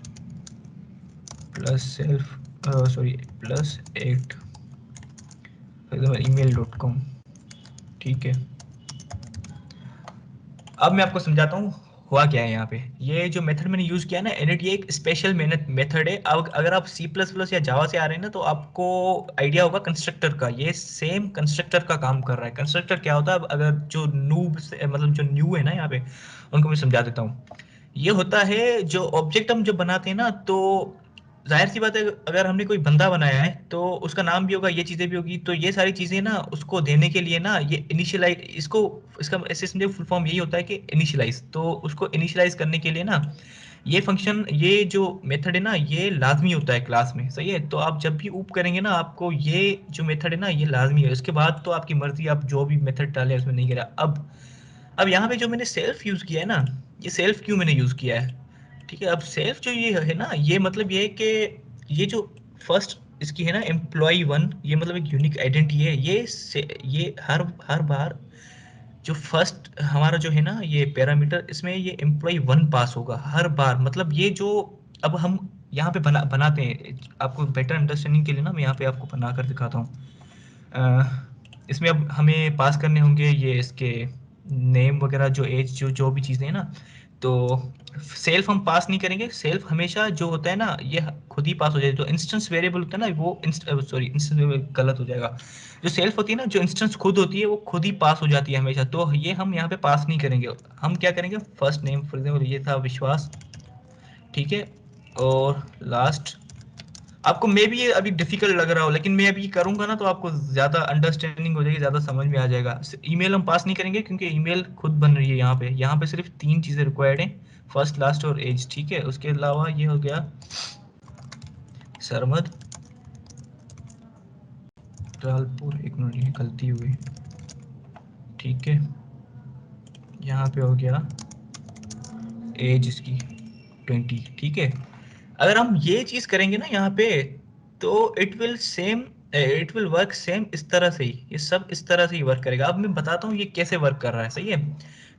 plus self sorry plus 8 email.com। ठीक है, अब मैं आपको समझाता हूँ हुआ क्या है यहाँ पे। ये जो मेथड मैंने यूज किया ना एडिट, ये एक स्पेशल मेथड है। अब अगर आप सी प्लस प्लस या जावा से आ रहे हैं ना, तो आपको आइडिया होगा कंस्ट्रक्टर का। ये सेम कंस्ट्रक्टर का काम कर रहा है। कंस्ट्रक्टर क्या होता है, अब अगर जो नूब से मतलब जो न्यू है ना यहाँ पे, उनको मैं समझा देता हूँ। ये होता है जो ऑब्जेक्ट हम जब बनाते हैं ना, तो जाहिर सी बात है अगर हमने कोई बंदा बनाया है तो उसका नाम भी होगा, ये चीजें भी होगी। तो ये सारी चीजें ना उसको देने के लिए ना, ये इनिशियलाइज, इसको इसका ऐसे समझे फुल फॉर्म यही होता है कि इनिशियलाइज। तो उसको इनिशियलाइज करने के लिए ना ये फंक्शन, ये जो मेथड है ना, ये लाजमी होता है क्लास में, सही है। तो आप जब भी ऊप करेंगे ना, आपको ये जो मेथड है ना ये लाजमी है। उसके बाद तो आपकी मर्जी, आप जो भी मेथड डाले उसमें नहीं करा। अब यहाँ पे जो मैंने सेल्फ यूज किया है ना, ये सेल्फ क्यों मैंने यूज किया है, ठीक है। अब सेल्फ जो ये है ना, ये मतलब ये है कि ये जो फर्स्ट इसकी है ना एम्प्लॉय 1, ये मतलब एक यूनिक आइडेंटिटी है। ये हर बार जो फर्स्ट हमारा जो है ना ये पैरामीटर, इसमें ये एम्प्लॉय 1 पास होगा हर बार। मतलब ये जो अब हम यहाँ पे बनाते हैं, आपको बेटर अंडरस्टैंडिंग के लिए ना मैं यहाँ पे आपको बना कर दिखाता हूँ। इसमें अब हमें पास करने होंगे ये इसके नेम वगैरह, जो एज, जो भी चीज़ें हैं ना, तो सेल्फ हम पास नहीं करेंगे। सेल्फ हमेशा जो होता है ना ये खुद ही पास हो जाए। जो इंस्टेंस वेरिएबल होता है ना वो सॉरी इंस्टेंस वेरिएबल गलत हो जाएगा। जो सेल्फ होती है ना, जो इंस्टेंस खुद होती है वो खुद ही पास हो जाती है हमेशा। तो ये हम यहाँ पे पास नहीं करेंगे। हम क्या करेंगे, फर्स्ट नेम फॉर एग्जाम्पल ये था विश्वास, ठीक है, और लास्ट। आपको मे भी ये अभी डिफिकल्ट लग रहा हो, लेकिन मैं अभी करूंगा ना तो आपको ज्यादा अंडरस्टैंडिंग हो जाएगी, ज्यादा समझ में आ जाएगा। ईमेल हम पास नहीं करेंगे क्योंकि ईमेल खुद बन रही है यहाँ पे सिर्फ 3 चीजें रिक्वायर्ड हैं, फर्स्ट लास्ट और एज, ठीक है। उसके अलावा ये हो गया सरमद लालपुर, एक मिनट ये गलती हुई, ठीक है, यहाँ पे हो गया एज इसकी 20, ठीक है। अगर हम ये चीज करेंगे ना यहाँ पे, तो इट विल वर्क सेम इस तरह से ही, ये सब इस तरह से ही वर्क करेगा। अब मैं बताता हूँ ये कैसे वर्क कर रहा है, सही है।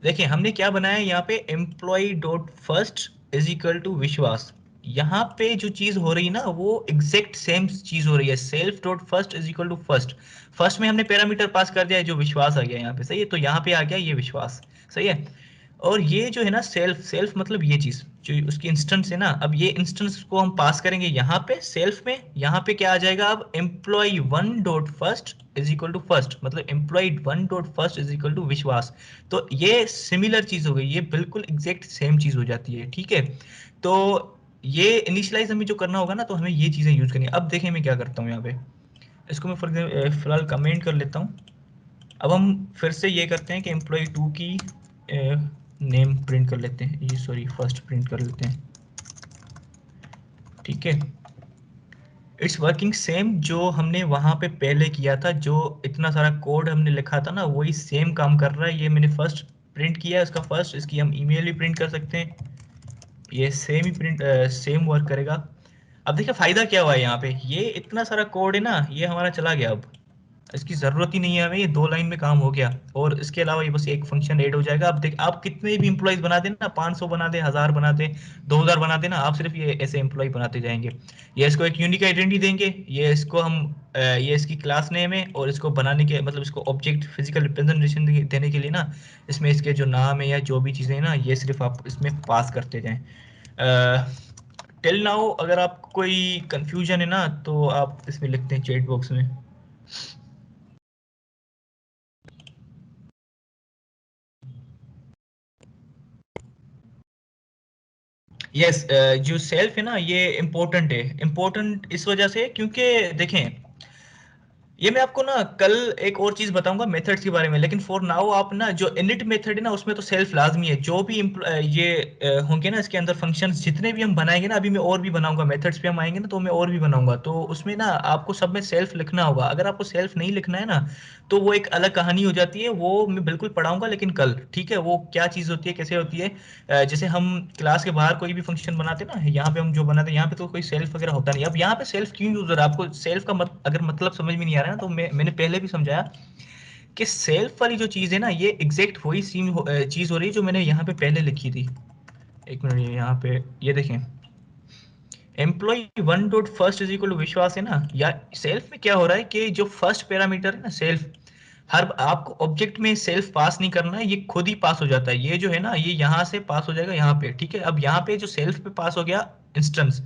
देखिए हमने क्या बनाया है यहाँ पे, employ dot first is equal to Vishwas. यहाँ पे जो चीज हो रही है ना वो एग्जैक्ट सेम चीज हो रही है, self dot first is equal to first. First में हमने पैरामीटर पास कर दिया है जो विश्वास आ गया यहाँ पे, सही है। तो यहाँ पे आ गया ये विश्वास, सही है। और ये जो है ना सेल्फ, सेल्फ मतलब ये चीज जो उसकी इंस्टेंस है ना, अब ये इंस्टेंस को हम पास करेंगे यहाँ पे सेल्फ में। यहाँ पे क्या आ जाएगा अब, employ one dot first is equal to first, मतलब employ one dot first is equal to Vishwas. तो ये सिमिलर चीज हो गई, ये बिल्कुल एग्जैक्ट सेम चीज हो जाती है, ठीक है। तो ये इनिशियलाइज हमें जो करना होगा ना, तो हमें ये चीजें यूज करनी है। अब देखें मैं क्या करता हूँ यहाँ पे, इसको मैं फिलहाल कमेंट कर लेता हूँ। अब हम फिर से ये करते हैं कि एम्प्लॉय टू की नेम प्रिंट कर लेते हैं, ये सॉरी फर्स्ट प्रिंट कर लेते हैं, ठीक है। इट्स वर्किंग सेम जो हमने वहां पे पहले किया था, जो इतना सारा कोड हमने लिखा था ना, वही सेम काम कर रहा है। ये मैंने फर्स्ट प्रिंट किया है इसका फर्स्ट, इसकी हम ईमेल भी प्रिंट कर सकते हैं, ये सेम ही प्रिंट सेम वर्क करेगा। अब देखिए फायदा क्या हुआ है यहाँ पे, ये इतना सारा कोड है ना, ये हमारा चला गया। अब इसकी जरूरत ही नहीं है हमें, ये 2 लाइन में काम हो गया। और इसके अलावा ये बस एक फंक्शन ऐड हो जाएगा। अब देख आप कितने भी एम्प्लॉइज बना देना, 500 बना दे, 1000 बना दे, 2000 बना देना, आप सिर्फ ये ऐसे एम्प्लॉय बनाते जाएंगे। ये इसको एक यूनिक आइडेंटिटी देंगे, ये इसको हम ये इसकी क्लास नेम है, और इसको बनाने के मतलब इसको ऑब्जेक्ट फिजिकल रिप्रेजेंटेशन देने के लिए ना, इसमें इसके जो नाम है या जो भी चीजें हैं ना, ये सिर्फ आप इसमें पास करते जाएं। टिल नाउ अगर आपको कोई कंफ्यूजन है ना, तो आप इसमें लिखते हैं चैट बॉक्स में। यस, जो सेल्फ है ना ये इम्पोर्टेंट है, इम्पोर्टेंट इस वजह से क्योंकि देखें, ये मैं आपको ना कल एक और चीज बताऊंगा मेथड्स के बारे में, लेकिन फॉर नाउ आप ना जो इनिट मेथड है ना उसमें तो सेल्फ लाजमी है। जो भी ये होंगे ना इसके अंदर फंक्शंस जितने भी हम बनाएंगे ना, अभी मैं और भी बनाऊंगा, मेथड्स पे हम आएंगे ना तो मैं और भी बनाऊंगा, तो उसमें ना आपको सब में सेल्फ लिखना होगा। अगर आपको सेल्फ नहीं लिखना है ना, तो वो एक अलग कहानी हो जाती है, वो मैं बिल्कुल पढ़ाऊंगा लेकिन कल, ठीक है। वो क्या चीज होती है, कैसे होती है, जैसे हम क्लास के बाहर कोई भी फंक्शन बनाते हैं ना, यहाँ पे हम जो बनाते हैं यहाँ पे तो कोई सेल्फ वगैरह होता नहीं। अब यहाँ पे सेल्फ क्यों यूज हो रहा है, आपको सेल्फ का अगर मतलब समझ में नहीं आ रहा है ना, तो मैंने पहले भी समझाया कि सेल्फ वाली जो चीज है ना, ये एग्जैक्ट वही चीज हो रही है जो मैंने यहाँ पे पहले लिखी थी। एक मिनट, ये यहाँ पे ये देखें, employ one dot first is equal to Vishwas है ना, या सेल्फ में क्या हो रहा है कि जो फर्स्ट पैरामीटर है ना सेल्फ, हर आपको ऑब्जेक्ट में सेल्फ पास नहीं करना है, ये खुद ही पास हो जाता है। ये जो है ना ये यहाँ से पास हो जाएगा यहाँ पे, ठीक है। अब यहाँ पे जो सेल्फ पे पास हो गया इंस्टेंस,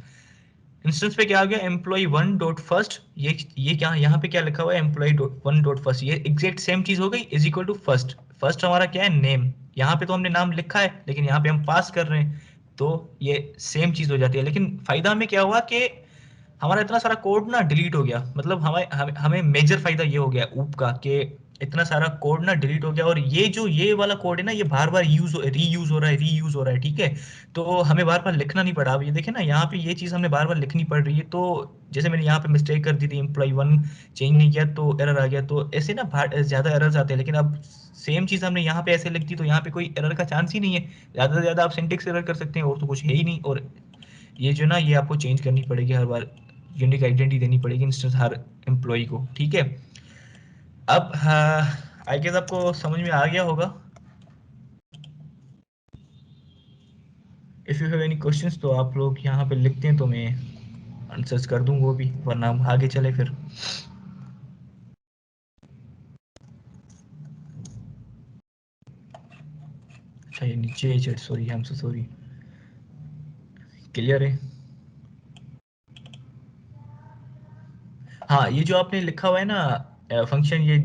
इंस्टेंस पे क्या आ गया, एम्प्लॉय वन डॉट फर्स्ट, ये क्या यहाँ पे क्या लिखा हुआ है, एम्प्लॉय वन डॉट फर्स्ट, ये एग्जैक्ट सेम चीज हो गई, is equal to first. First हमारा क्या है, नेम, यहाँ पे तो हमने नाम लिखा है लेकिन यहाँ पे हम पास कर रहे हैं, तो ये सेम चीज हो जाती है। लेकिन फायदा हमें क्या हुआ कि हमारा इतना सारा कोड ना डिलीट हो गया, मतलब हमें मेजर फायदा ये हो गया ऊप का, कि इतना सारा कोड ना डिलीट हो गया। और ये जो ये वाला कोड है ना, ये बार बार रीयूज हो रहा है, रीयूज हो रहा है, ठीक है। तो हमें बार बार लिखना नहीं पड़ा। अब ये देखे ना यहाँ पे ये चीज हमें बार बार लिखनी पड़ रही है, तो जैसे मैंने यहाँ पे मिस्टेक कर दी थी, एम्प्लॉय वन चेंज नहीं किया तो एरर आ गया, तो ऐसे ना ज्यादा एरर्स आते हैं। लेकिन अब सेम चीज हमने यहाँ पे ऐसे लिख दी तो यहाँ पे कोई एरर का चांस ही नहीं है, ज्यादा से ज्यादा आप सिंटेक्स एरर कर सकते हैं, और तो कुछ है ही नहीं। और ये जो ना ये आपको चेंज करनी पड़ेगी हर बार, यूनिक आइडेंटिटी देनी पड़ेगी इंस्टेंस हर एम्प्लॉय को, ठीक है। अब आई गेस आपको समझ में आ गया होगा। If you have any questions तो आप लोग यहाँ पे लिखते हैं तो मैं आंसर्स कर दूंगा वो भी, वरना हम आगे चले फिर। अच्छा ये नीचे है chat, sorry, I am so sorry. Clear है? हाँ, ये जो आपने लिखा हुआ है ना फंक्शन, ये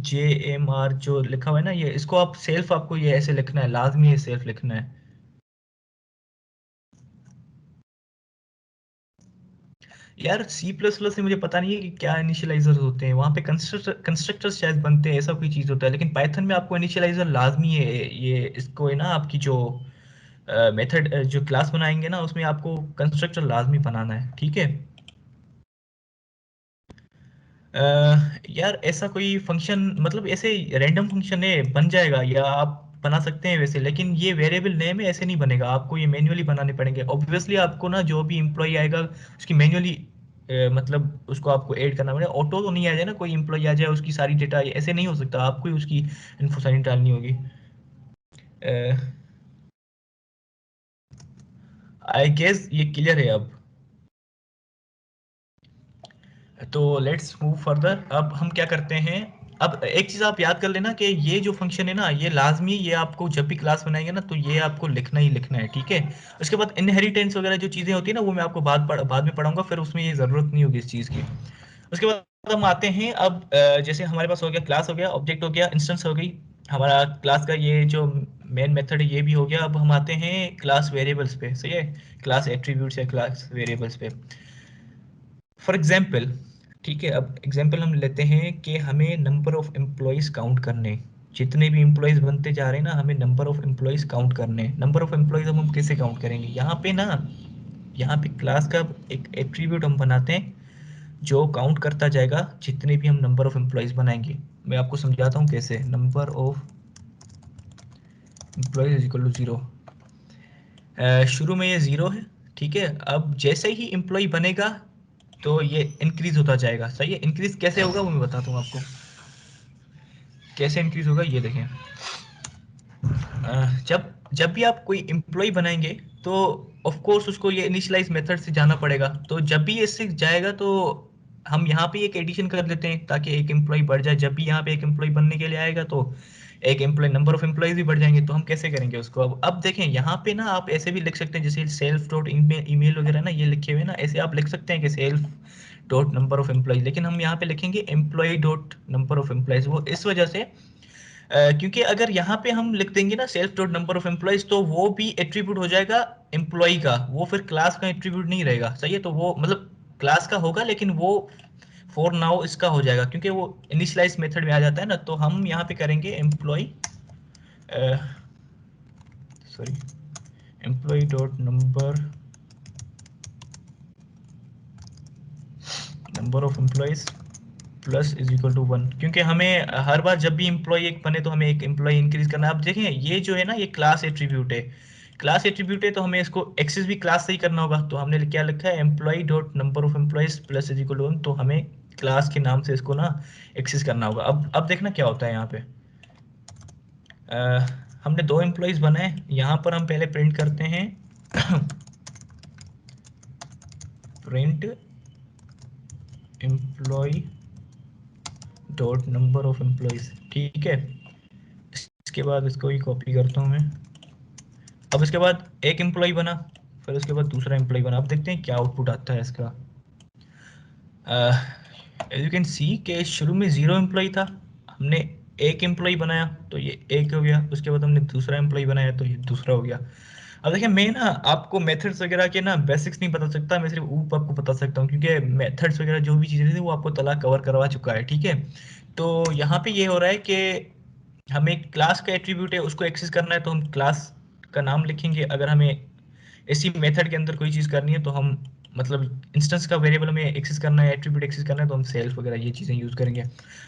JMR जो लिखा हुआ है ना, ये इसको आप सेल्फ, आपको ये ऐसे लिखना है, लाजमी है सेल्फ लिखना है। यार सी प्लस प्लस में मुझे पता नहीं है कि क्या इनिशियलाइजर होते हैं, वहां पे कंस्ट्रक्टर्स शायद बनते हैं, ऐसा कोई चीज होता है। लेकिन पाइथन में आपको इनिशियलाइजर लाजमी है, ये इसको है ना आपकी जो मेथड जो क्लास बनाएंगे ना उसमें आपको कंस्ट्रक्टर लाजमी बनाना है, ठीक है। यार ऐसा कोई फंक्शन मतलब ऐसे रैंडम फंक्शन है बन जाएगा या आप बना सकते हैं वैसे, लेकिन ये वेरिएबल नेम है ऐसे नहीं बनेगा, आपको ये मैन्युअली बनाने पड़ेंगे ऑब्वियसली। आपको ना जो भी एम्प्लॉय आएगा उसकी मैन्युअली मतलब उसको आपको ऐड करना पड़ेगा। ऑटो तो नहीं आ जाए ना, कोई एम्प्लॉय आ जाए उसकी सारी डेटा, ऐसे नहीं हो सकता, आपको ही उसकी इन्फो सारी डालनी होगी। आई गेस ये क्लियर है अब। तो लेट्स मूव फर्दर। अब हम क्या करते हैं, अब एक चीज आप याद कर लेना कि ये जो फंक्शन है ना ये लाजमी, ये आपको जब भी क्लास बनाएंगे ना तो ये आपको लिखना ही लिखना है, ठीक है। उसके बाद इनहेरिटेंस वगैरह जो चीजें होती है ना वो मैं आपको बाद में पढ़ाऊंगा, फिर उसमें ये जरूरत नहीं होगी इस चीज की। उसके बाद हम आते हैं अब जैसे हमारे पास हो गया क्लास, हो गया ऑब्जेक्ट, हो गया इंस्टेंस, हो गई हमारा क्लास का ये जो मेन मेथड है ये भी हो गया। अब हम आते हैं क्लास वेरिएबल्स पे, सही है, क्लास एट्रीब्यूट्स या क्लास वेरिएबल्स पे। फॉर एग्जाम्पल, ठीक है, अब एग्जाम्पल हम लेते हैं कि हमें नंबर ऑफ एम्प्लॉयज काउंट करने, जितने भी एम्प्लॉयज बनते जा रहे हैं ना हमें नंबर ऑफ एम्प्लॉयज काउंट करने। नंबर ऑफ एम्प्लॉयज हम कैसे काउंट करेंगे, यहाँ पे ना, यहाँ पे क्लास का एक एट्रीब्यूट हम बनाते हैं जो काउंट करता जाएगा जितने भी हम नंबर ऑफ एम्प्लॉयज बनाएंगे। मैं आपको समझाता हूँ कैसे। Number of employs is equal to 0। शुरू में ये 0 है, ठीक है। अब जैसे ही एम्प्लॉय बनेगा तो ये इंक्रीज होता जाएगा, सही है। इंक्रीज कैसे होगा वो मैं बताता हूँ आपको, कैसे इंक्रीज होगा ये देखें। जब जब भी आप कोई एम्प्लॉय बनाएंगे तो ऑफ कोर्स उसको ये इनिशियलाइज मेथड से जाना पड़ेगा, तो जब भी इससे जाएगा तो हम यहाँ पे एक एडिशन कर देते हैं ताकि एक एम्प्लॉय बढ़ जाए। जब भी यहाँ पे एक एम्प्लॉय बनने के लिए आएगा तो एक एम्प्लॉय, नंबर ऑफ एम्प्लॉयज भी बढ़ जाएंगे। तो हम कैसे करेंगे उसको, अब देखें यहाँ पे ना आप ऐसे भी लिख सकते हैं जैसे सेल्फ डॉट ईमेल वगैरह ना ये लिखे हुए ना, ऐसे आप लिख सकते हैं कि self dot number of employees, लेकिन हम यहाँ पे लिखेंगे employ dot number of employees. वो इस वजह से क्योंकि अगर यहाँ पे हम लिख देंगे ना self dot number of employees तो वो भी एट्रीब्यूट हो जाएगा एम्प्लॉय का, वो फिर क्लास का एट्रीब्यूट नहीं रहेगा, सही है। तो वो मतलब क्लास का होगा लेकिन वो फॉर नाउ इसका हो जाएगा क्योंकि वो इनिशियलाइज मेथड में आ जाता है ना। तो हम यहाँ पे करेंगे employ, sorry, employ dot number of employs plus is equal to 1, क्योंकि हमें हर बार जब भी एम्प्लॉय एक बने तो हमें एक एम्प्लॉय इंक्रीज करना है। अब देखें ये जो है ना ये क्लास एट्रीब्यूट है, क्लास एट्रीब्यूट है तो हमें इसको एक्सेस भी क्लास से ही करना होगा। तो हमने क्या लिखा है, employ dot number of employs plus is equal to 1, तो हमें क्लास के नाम से इसको ना एक्सेस करना होगा। अब देखना क्या होता है यहाँ पे। हमने 2 एम्प्लॉयज बनाए, यहाँ पर हम पहले प्रिंट करते हैं print employ dot number of employees, ठीक है। इसके बाद इसको ही कॉपी करता हूँ मैं। अब इसके बाद एक एम्प्लॉय बना, फिर उसके बाद दूसरा एम्प्लॉय बना। अब देखते हैं क्या आउटपुट आता है इसका। एज यू कैन सी के शुरू में 0 एम्प्लॉय था, हमने एक एम्प्लॉय बनाया तो ये एक हो गया, उसके बाद हमने दूसरा एम्प्लॉय बनाया तो ये दूसरा हो गया। अब देखिए मैं ना आपको मेथड्स वगैरह के ना बेसिक्स नहीं बता सकता, मैं सिर्फ ऊप आपको बता सकता हूँ क्योंकि मेथड्स वगैरह जो भी चीज़ें थी वो आपको तला कवर करवा चुका है, ठीक है। तो यहाँ पे ये हो रहा है कि हमें क्लास का एट्रीब्यूट है उसको एक्सेस करना है तो हम क्लास का नाम लिखेंगे। अगर हमें इसी मेथड के अंदर कोई चीज़ करनी है तो हम मतलब इंस्टेंस का वेरिएबल में एक्सेस करना है, एट्रीब्यूट एक्सेस करना है तो हम सेल्फ वगैरह ये चीज़ें यूज़ करेंगे।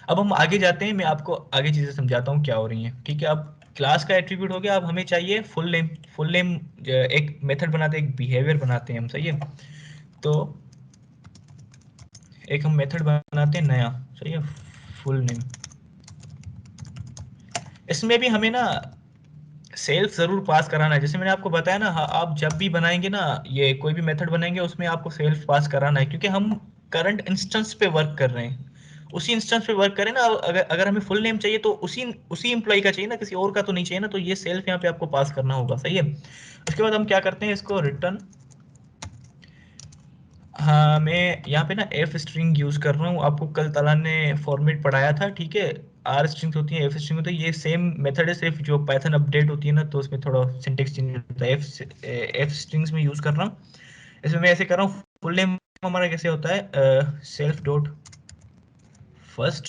अब हम आगे जाते हैं, मैं आपको आगे चीज़ें समझाता हूँ क्या हो रही हैं, ठीक है। अब क्लास का एट्रीब्यूट हो गया, अब हमें चाहिए फुल नेम। फुल नेम एक मेथड बनाते हैं, एक बिहेवियर बनाते हैं हम, सही है। तो एक हम मेथड बनाते हैं नया, सही है, फुल नेम। इसमें भी हमें ना सेल्फ जरूर पास कराना है, जैसे मैंने आपको बताया ना, हाँ, आप जब भी बनाएंगे ना ये कोई भी मेथड बनाएंगे उसमें आपको सेल्फ पास कराना है क्योंकि हम करंट इंस्टेंस पे वर्क कर रहे हैं। उसी इंस्टेंस पे वर्क करें ना, अगर अगर हमें फुल नेम चाहिए तो उसी उसी एम्प्लॉय का चाहिए ना, किसी और का तो नहीं चाहिए ना, तो ये सेल्फ यहाँ पे आपको पास करना होगा, सही है। उसके बाद हम क्या करते हैं, इसको रिटर्न, हाँ मैं यहाँ पे ना एफ स्ट्रिंग यूज कर रहा हूँ, आपको कल तलान ने फॉर्मेट पढ़ाया था, ठीक है। आर स्ट्रिंग्स होती है, एफ स्ट्रिंग होती है, ये सेम मेथड है, सिर्फ जो पाइथन अपडेट होती है ना तो उसमें थोड़ा सिंटेक्स चेंज होता है। एफ स्ट्रिंग्स में यूज कर रहा हूँ। इसमें मैं ऐसे कर रहा हूँ, फुल नेम हमारा कैसे होता है, सेल्फ डॉट फर्स्ट,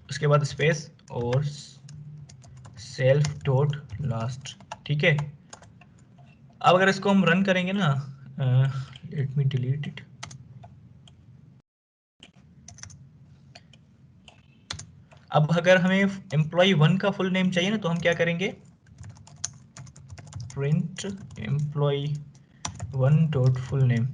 उसके बाद स्पेस और सेल्फ डॉट लास्ट, ठीक है। अब अगर इसको हम रन करेंगे ना, लेट मी डिलीट इट, अब अगर हमें एम्प्लॉय 1 का फुल नेम चाहिए ना, तो हम क्या करेंगे, print employ 1 dot full name.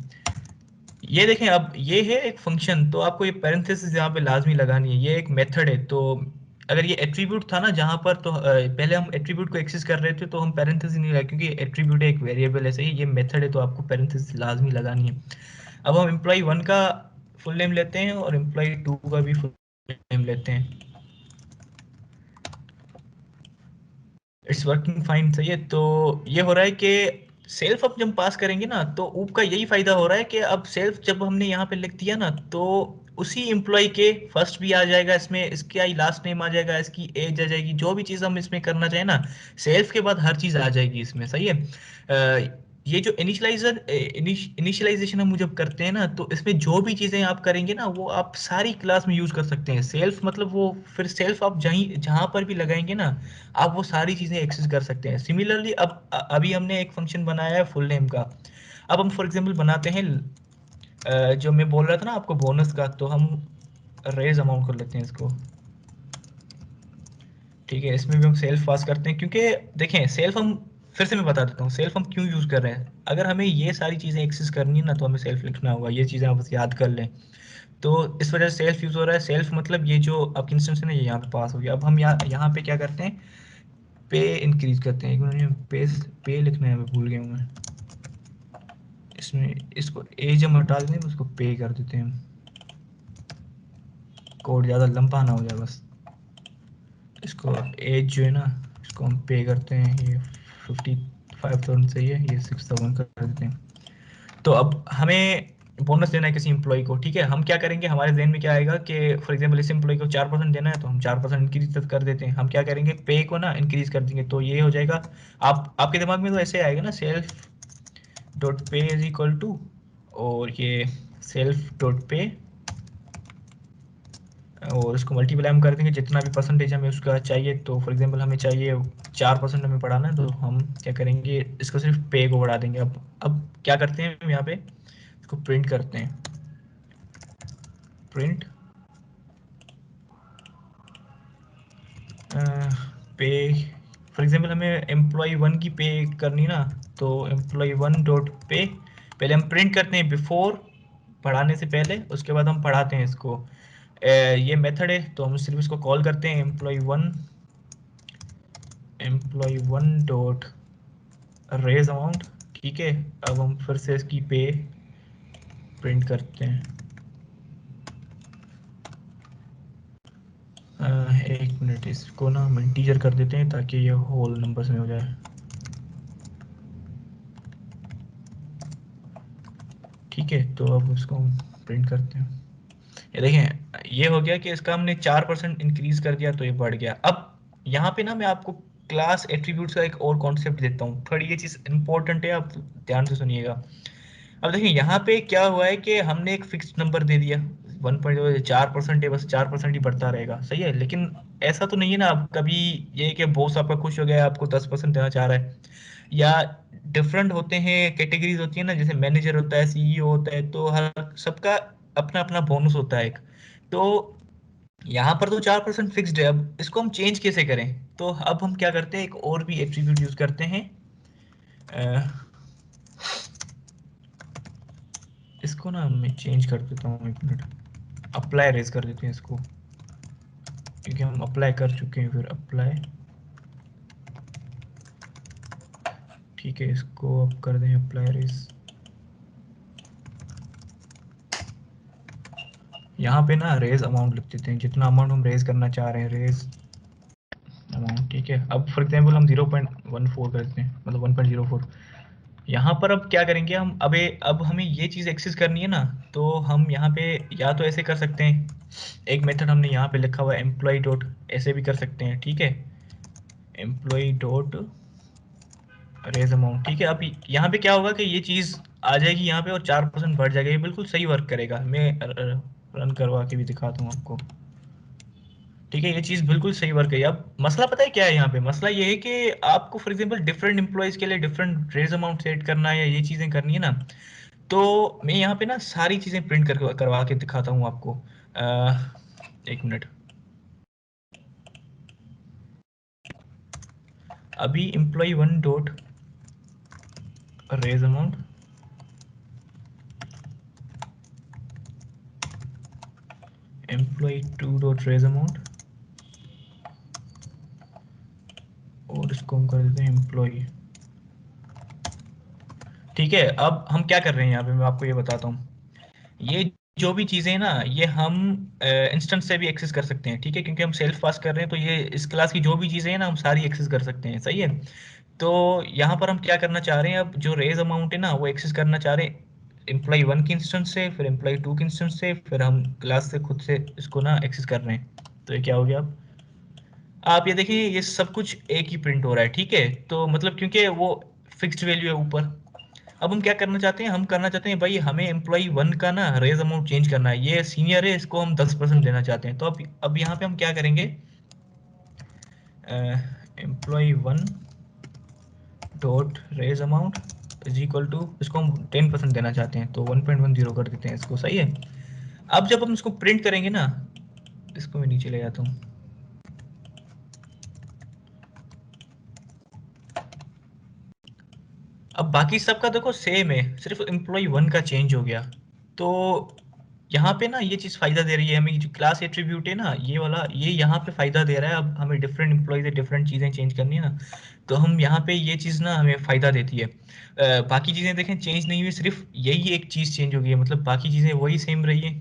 ये देखें, अब ये है एक फंक्शन, तो आपको ये पैरेंथेसिस यहाँ पे लाजमी लगानी है, ये एक मेथड है। तो अगर ये एट्रीब्यूट था ना जहाँ पर, तो पहले हम एट्रीब्यूट को एक्सेस कर रहे थे तो हम पैरेंथेसिस नहीं लगाए, क्योंकि एट्रीब्यूट एक वेरिएबल है, सही, ये मेथड है, तो आपको पैरेंथेसिस लाजमी लगानी है। अब हम एम्प्लॉय 1 का फुल नेम लेते हैं और एम्प्लॉय 2 का भी फुल नेम लेते हैं। इट्स वर्किंग फाइन, सही है। तो ये हो रहा है कि सेल्फ अब जब पास करेंगे ना, तो ऊप का यही फायदा हो रहा है कि अब सेल्फ जब हमने यहाँ पे लिख दिया ना, तो उसी एम्प्लॉय के फर्स्ट भी आ जाएगा इसमें, इसके आई लास्ट नेम आ जाएगा, इसकी एज आ जाएगी, जो भी चीज़ हम इसमें करना चाहें ना, सेल्फ के बाद हर चीज़ आ जाएगी इसमें, सही है। ये जो इनिशियलाइजेशन हम जब करते हैं ना, तो इसमें जो भी चीज़ें आप करेंगे ना, वो आप सारी क्लास में यूज़ कर सकते हैं। सेल्फ मतलब वो फिर सेल्फ आप जहाँ पर भी लगाएंगे ना, आप वो सारी चीज़ें एक्सेस कर सकते हैं। सिमिलरली अब अभी हमने एक फंक्शन बनाया है फुल नेम का। अब हम फॉर एग्जांपल बनाते हैं जो मैं बोल रहा था ना आपको बोनस का, तो हम रेज अमाउंट कर लेते हैं इसको, ठीक है। इसमें भी हम सेल्फ पास करते हैं, क्योंकि देखें सेल्फ हम, फिर से मैं बता देता हूँ सेल्फ हम क्यों यूज़ कर रहे हैं। अगर हमें ये सारी चीज़ें एक्सेस करनी है ना, तो हमें सेल्फ लिखना होगा, ये चीज़ें आप बस याद कर लें। तो इस वजह से सेल्फ यूज़ हो रहा है। सेल्फ मतलब ये जो आपकी इंस्टेंस है ना, ये यहाँ पे पास हो गया। अब हम यहाँ पे क्या करते हैं, पे इंक्रीज करते हैं। एक मिनट, पे लिखना है, मैं भूल गया हूँ मैं। इसमें इसको एज हम हटा देते हैं, उसको पे कर देते हैं। कोड ज़्यादा लंबा ना हो जाए बस। इसको एज जो है ना, इसको हम पे करते हैं, ये 55,000 सही है, ये 6,000 कर देते हैं। तो अब हमें बोनस देना है किसी एम्प्लॉय को, ठीक है। हम क्या करेंगे, हमारे जहन में क्या आएगा कि फॉर एग्जांपल इस एम्प्लॉय को 4% देना है, तो हम 4% इंक्रीज कर देते हैं। हम क्या करेंगे, पे को ना इंक्रीज कर देंगे, तो ये हो जाएगा। आपके दिमाग में तो ऐसे आएगा ना, सेल्फ डॉट पे इज इक्वल टू, और ये सेल्फ डॉट पे, और इसको मल्टीप्लाई हम कर देंगे जितना भी परसेंटेज हमें उसका चाहिए। तो फॉर एग्जांपल हमें चाहिए 4% हमें बढ़ाना है, तो हम क्या करेंगे, इसको सिर्फ पे को बढ़ा देंगे। अब क्या करते हैं हम यहाँ पे, इसको प्रिंट करते हैं, प्रिंट पे। फॉर एग्जांपल हमें एम्प्लॉय 1 की पे करनी ना, तो एम्प्लॉय 1 डॉट पे, पहले हम प्रिंट करते हैं बिफोर, पढ़ाने से पहले, उसके बाद हम पढ़ाते हैं इसको। ये मेथड है, तो हम सिर्फ इसको कॉल करते हैं, एम्प्लॉय 1 डॉट रेज अमाउंट, ठीक है। अब हम फिर से इसकी पे प्रिंट करते हैं। एक मिनट, इसको ना हम इंटीजर कर देते हैं ताकि ये होल नंबर्स में हो जाए, ठीक है। तो अब इसको हम प्रिंट करते हैं। ये देखें, ये हो गया कि इसका हमने 4% इंक्रीज कर दिया, तो ये बढ़ गया। अब यहाँ पे ना मैं आपको क्लास एट्रीब्यूट्स का एक और कॉन्सेप्ट देता हूँ, थोड़ी ये चीज़ इंपॉर्टेंट है, आप ध्यान से सुनिएगा। अब देखिए यहाँ पे क्या हुआ है कि हमने एक फिक्स्ड नंबर दे दिया, 1.4% है, बस 4% ही बढ़ता रहेगा, सही है। लेकिन ऐसा तो नहीं है ना, अब कभी ये कि बॉस आपका खुश हो गया, आपको 10% देना चाह रहा है, या डिफरेंट होते हैं, कैटेगरीज होती है ना, जैसे मैनेजर होता है, सीईओ होता है, तो हर सबका अपना अपना बोनस होता है एक। तो यहाँ पर तो 4% फिक्स्ड है, अब इसको हम चेंज कैसे करें। तो अब हम क्या करते हैं, एक और भी एट्रीब्यूट यूज करते हैं। अ, इसको ना मैं चेंज कर देता हूँ, एक मिनट, अप्लाई रेज कर देते हैं इसको, क्योंकि हम अप्लाई कर चुके हैं। फिर अप्लाई, ठीक है, इसको अब कर दें अप्लाई रेज। यहाँ पे ना रेज अमाउंट लिख देते हैं, जितना अमाउंट हम रेज करना चाह रहे हैं, रेज अमाउंट, ठीक है। अब फॉर एग्जांपल हम 0.14 कर देते हैं, मतलब 1.04। यहाँ पर अब क्या करेंगे हम, अब हमें ये चीज़ एक्सेस करनी है ना, तो हम यहाँ पे या तो ऐसे कर सकते हैं, एक मेथड हमने यहाँ पे लिखा हुआ है एम्प्लॉय डॉट, ऐसे भी कर सकते हैं, ठीक है, एम्प्लॉय डॉट रेज अमाउंट, ठीक है। अब यहाँ पे क्या होगा कि ये चीज़ आ जाएगी यहाँ पे, और 4% बढ़ जाएगा, ये बिल्कुल सही वर्क करेगा। मैं रन करवा के भी दिखाता हूँ आपको, ठीक है, ये चीज़ बिल्कुल सही वर्क है। अब मसला पता है क्या है, यहाँ पे मसला ये है कि आपको फॉर एग्जांपल डिफरेंट एम्प्लॉयज़ के लिए डिफरेंट रेज अमाउंट सेट करना है, या ये चीज़ें करनी है ना, तो मैं यहाँ पे ना सारी चीज़ें प्रिंट कर करवा के दिखाता हूँ आपको। एक मिनट, अभी employ 1 dot raise amount, employ 2 dot raise amount, और इसको हम कर देते हैं एम्प्लॉय। ठीक है, अब हम क्या कर रहे हैं यहाँ पे, मैं आपको ये बताता हूँ। ये जो भी चीजें हैं ना, ये हम इंस्टेंस से भी एक्सेस कर सकते हैं, ठीक है, क्योंकि हम सेल्फ पास कर रहे हैं, तो ये इस क्लास की जो भी चीजें हैं ना, हम सारी एक्सेस कर सकते हैं, सही है। तो यहाँ पर हम क्या करना चाह रहे हैं, अब जो रेज अमाउंट है ना, वो एक्सेस करना चाह रहे हैं एम्प्लॉय 1 की इंस्टेंस से, फिर एम्प्लॉय 2 की इंस्टेंस से, फिर हम क्लास से खुद से इसको ना एक्सेस कर रहे हैं। तो ये क्या हो गया, अब आप ये देखिए, ये सब कुछ एक ही प्रिंट हो रहा है, ठीक है। तो मतलब क्योंकि वो फिक्स्ड वैल्यू है ऊपर। अब हम क्या करना चाहते हैं, हम करना चाहते हैं भाई, हमें एम्प्लॉय 1 का ना रेज अमाउंट चेंज करना है, ये सीनियर है, इसको हम 10% देना चाहते हैं। तो अब यहाँ पे हम क्या करेंगे, employ 1 dot raise amount is equal to, इसको हम 10% देना चाहते हैं, तो 1.10 कर देते हैं इसको, सही है। अब जब हम इसको प्रिंट करेंगे ना, इसको मैं नीचे ले जाता हूँ। अब बाकी सबका देखो सेम है, सिर्फ एम्प्लॉय 1 का चेंज हो गया। तो यहाँ पे ना ये चीज़ फायदा दे रही है हमें, जो क्लास एट्रीब्यूट है ना, ये वाला, ये यहाँ पे फायदा दे रहा है। अब हमें डिफरेंट एम्प्लॉय से डिफरेंट चीज़ें चेंज करनी है ना, तो हम यहाँ पे ये चीज़ ना हमें फायदा देती है। बाकी चीज़ें देखें चेंज नहीं हुई, सिर्फ यही एक चीज़ चेंज हो गई है, मतलब बाकी चीज़ें वही सेम रही है।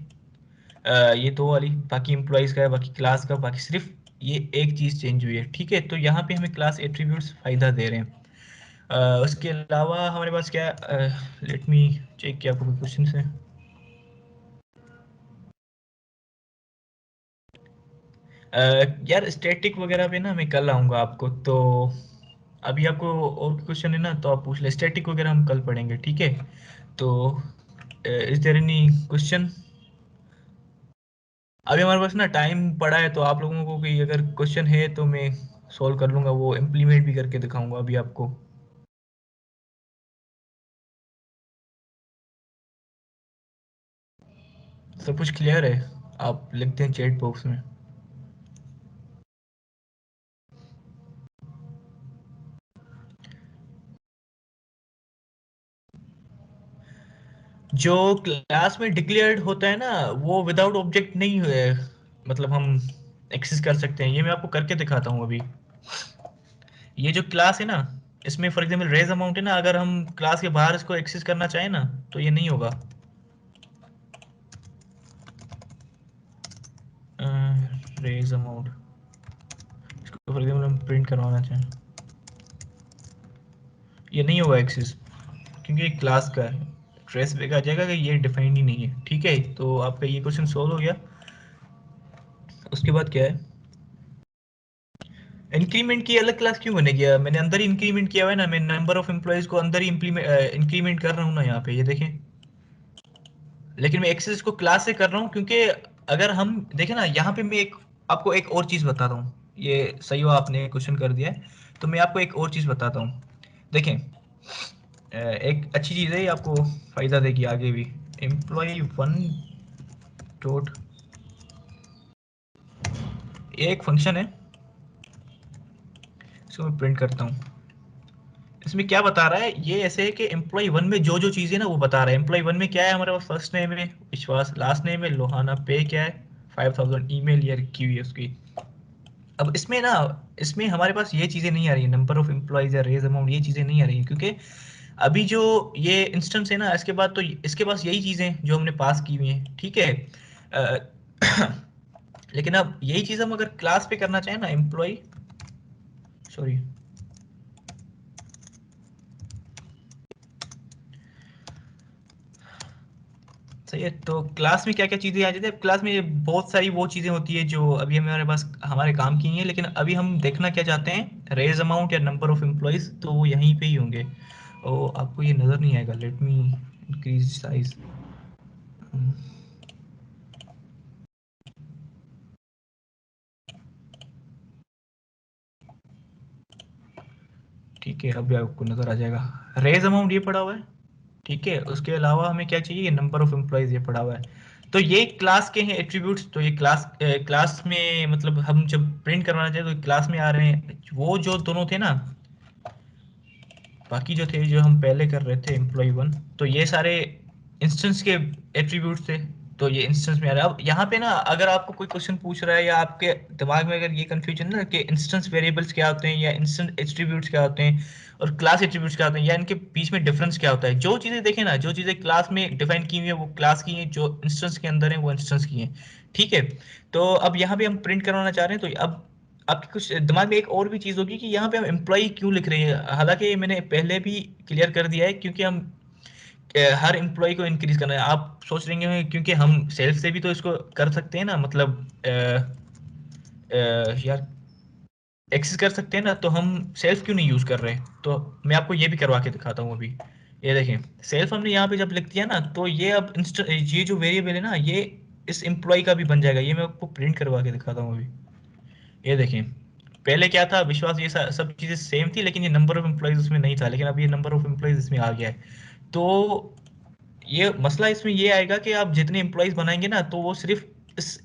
ये दो वाली, बाकी एम्प्लॉयज़ का, बाकी क्लास का, बाकी सिर्फ ये एक चीज़ चेंज हुई है, ठीक है। तो यहाँ पे हमें क्लास एट्रीब्यूट्स फायदा दे रहे हैं। उसके अलावा हमारे पास क्या, लेट मी चेक किया आपको क्वेश्चन से। यार स्टैटिक वगैरह पे ना मैं कल आऊँगा आपको, तो अभी आपको और क्वेश्चन है ना, तो आप पूछ ले, स्टैटिक वगैरह हम कल पढ़ेंगे, ठीक है। तो इज देयर एनी क्वेश्चन? अभी हमारे पास ना टाइम पड़ा है, तो आप लोगों को कोई अगर क्वेश्चन है तो मैं सॉल्व कर लूँगा, वो इम्प्लीमेंट भी करके दिखाऊंगा अभी आपको। सब कुछ क्लियर है? आप लिखते हैं चैट बॉक्स में। जो क्लास में डिक्लेयर्ड होता है ना, वो विदाउट ऑब्जेक्ट नहीं है, मतलब हम एक्सेस कर सकते हैं। ये मैं आपको करके दिखाता हूँ अभी। ये जो क्लास है ना, इसमें फॉर एग्जांपल रेज अमाउंट है ना, अगर हम क्लास के बाहर इसको एक्सेस करना चाहें ना, तो ये नहीं होगा। रेज अमाउंट, इसको फॉर एग्जांपल हम प्रिंट करवाना चाहें, ये नहीं होगा एक्सेस, क्योंकि ये क्लास का है। ट्रेस बैक आ जाएगा कि ये डिफाइंड ही नहीं है, ठीक है। तो आपका ये क्वेश्चन सोल्व हो गया। उसके बाद क्या है, इंक्रीमेंट की अलग क्लास क्यों बनेगी? मैंने अंदर ही इंक्रीमेंट किया हुआ है ना, मैं नंबर ऑफ एम्प्लॉयज को अंदर ही इंक्रीमेंट कर रहा हूँ ना यहाँ पे, ये देखें। लेकिन मैं एक्सेस को क्लास से कर रहा हूँ, क्योंकि अगर हम देखें ना, यहाँ पे मैं एक आपको एक और चीज़ बताता हूँ। ये सही हुआ आपने क्वेश्चन कर दिया है, तो मैं आपको एक और चीज़ बताता हूँ। देखें, एक अच्छी चीज़ है, ये आपको फ़ायदा देगी आगे भी। एम्प्लॉय 1 डॉट, ये एक फंक्शन है, इसको मैं प्रिंट करता हूँ। इसमें क्या बता रहा है, ये ऐसे है कि एम्प्लॉय 1 में जो जो चीज़ें ना, वो बता रहा है। एम्प्लॉय 1 में क्या है, हमारे पास फर्स्ट नेम है विश्वास, लास्ट नेम है लोहाना, पे क्या है 5000, ईमेल ईयर की हुई है उसकी। अब इसमें ना, इसमें हमारे पास ये चीज़ें नहीं आ रही है, नंबर ऑफ एम्प्लॉयज या रेज अमाउंट, ये चीज़ें नहीं आ रही हैं, क्योंकि अभी जो ये इंस्टेंस है ना, इसके बाद तो इसके पास यही चीज़ें जो हमने पास की हुई हैं, ठीक है। लेकिन अब यही चीज़ हम अगर क्लास पे करना चाहें ना, एम्प्लॉय, सॉरी, सही है। तो क्लास में क्या क्या चीज़ें आ जाती है, क्लास में बहुत सारी वो चीज़ें होती है जो अभी हमारे पास हमारे काम की हैं, लेकिन अभी हम देखना क्या चाहते हैं, रेज अमाउंट या नंबर ऑफ एम्प्लॉयज, तो वो यहीं पे ही होंगे। और आपको ये नज़र नहीं आएगा, लेट मी इंक्रीज साइज। ठीक है, अभी आपको नज़र आ जाएगा। रेज अमाउंट ये पड़ा हुआ है, ठीक है। उसके अलावा हमें क्या चाहिए, नंबर ऑफ एम्प्लॉयज ये पड़ा हुआ है। तो ये क्लास के हैं एट्रीब्यूट्स, तो ये क्लास में मतलब हम जब प्रिंट करवाना चाहें तो क्लास में आ रहे हैं। वो जो दोनों थे ना, बाकी जो थे, जो हम पहले कर रहे थे एम्प्लॉय 1, तो ये सारे इंस्टेंस के एट्रीब्यूट्स थे, तो ये इंस्टेंस में आ रहा है। अब यहाँ पे ना अगर आपको कोई क्वेश्चन पूछ रहा है या आपके दिमाग में अगर ये कंफ्यूजन ना कि इंस्टेंस वेरिएबल्स क्या होते हैं या इंस्टेंस एट्रीब्यूट्स क्या होते हैं और क्लास एट्रीब्यूट्स क्या होते हैं या इनके बीच में डिफरेंस क्या होता है, जो चीजें देखें ना, जो चीजें क्लास में डिफाइन की हुई है वो क्लास की हैं, जो इंस्टेंस के अंदर है वो इंस्टेंस की हैं, ठीक है। तो अब यहाँ पे हम प्रिंट करवाना चाह रहे हैं, तो अब आपके कुछ दिमाग में एक और भी चीज होगी कि यहाँ पे हम एम्प्लॉय क्यों लिख रहे हैं। हालांकि मैंने पहले भी क्लियर कर दिया है, क्योंकि हम हर एम्प्लॉय को इंक्रीज करना है। आप सोच रहे होंगे क्योंकि हम सेल्फ से भी तो इसको कर सकते हैं ना, मतलब यार एक्सेस कर सकते हैं ना, तो हम सेल्फ क्यों नहीं यूज कर रहे? तो मैं आपको ये भी करवा के दिखाता हूँ अभी। ये देखें, सेल्फ हमने यहाँ पे जब लिख दिया ना, तो ये अब ये जो वेरिएबल है ना, ये इस एम्प्लॉय का भी बन जाएगा। ये मैं आपको प्रिंट करवा के दिखाता हूँ अभी। ये देखें, पहले क्या था, विश्वास, ये सब चीजें सेम थी, लेकिन ये नंबर ऑफ एम्प्लॉयज उसमें नहीं था, लेकिन अब ये नंबर ऑफ एम्प्लॉयज इसमें आ गया है। तो ये मसला इसमें ये आएगा कि आप जितने एम्प्लॉयज बनाएंगे ना, तो वो सिर्फ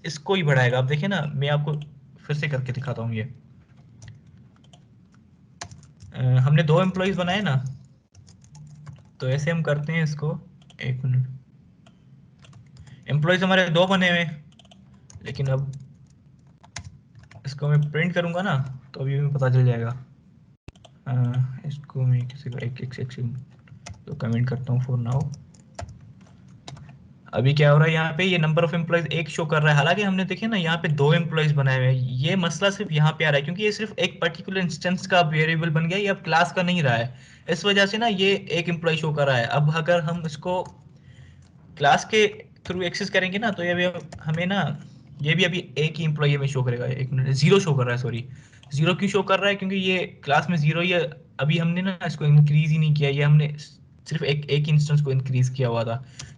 इसको ही बढ़ाएगा। आप देखिए ना, मैं आपको फिर से करके दिखाता हूँ ये। हमने 2 एम्प्लॉयज बनाए ना, तो ऐसे हम करते हैं इसको। एक मिनट, एम्प्लॉयज हमारे 2 बने हुए हैं, लेकिन अब इसको मैं प्रिंट करूंगा ना, तो अभी हमें पता चल जाएगा। इसको मैं किसी को एक तो कमेंट करता हूँ फॉर नाउ। अभी क्या हो रहा है, यहाँ पे ये नंबर ऑफ एम्प्लॉयज एक शो कर रहा है, हालांकि हमने देखे ना यहाँ पे 2 एम्प्लॉयज बनाए हुए हैं। ये मसला सिर्फ यहाँ पे आ रहा है क्योंकि ये सिर्फ एक पर्टिकुलर इंस्टेंस का वेरिएबल बन गया, ये अब क्लास का नहीं रहा है। इस वजह से ना ये एक एम्प्लॉय शो कर रहा है। अब अगर हम इसको क्लास के थ्रू एक्सेस करेंगे ना, तो ये भी हमें ना, ये भी अभी एक ही एम्प्लॉय हमें शो करेगा। एक मिनट, 0 शो कर रहा है, सॉरी। 0 क्यों शो कर रहा है? क्योंकि ये क्लास में 0 ही है। अभी हमने ना इसको इंक्रीज ही नहीं किया, ये हमने सिर्फ एक इंस्टेंस को इंक्रीज किया हुआ था।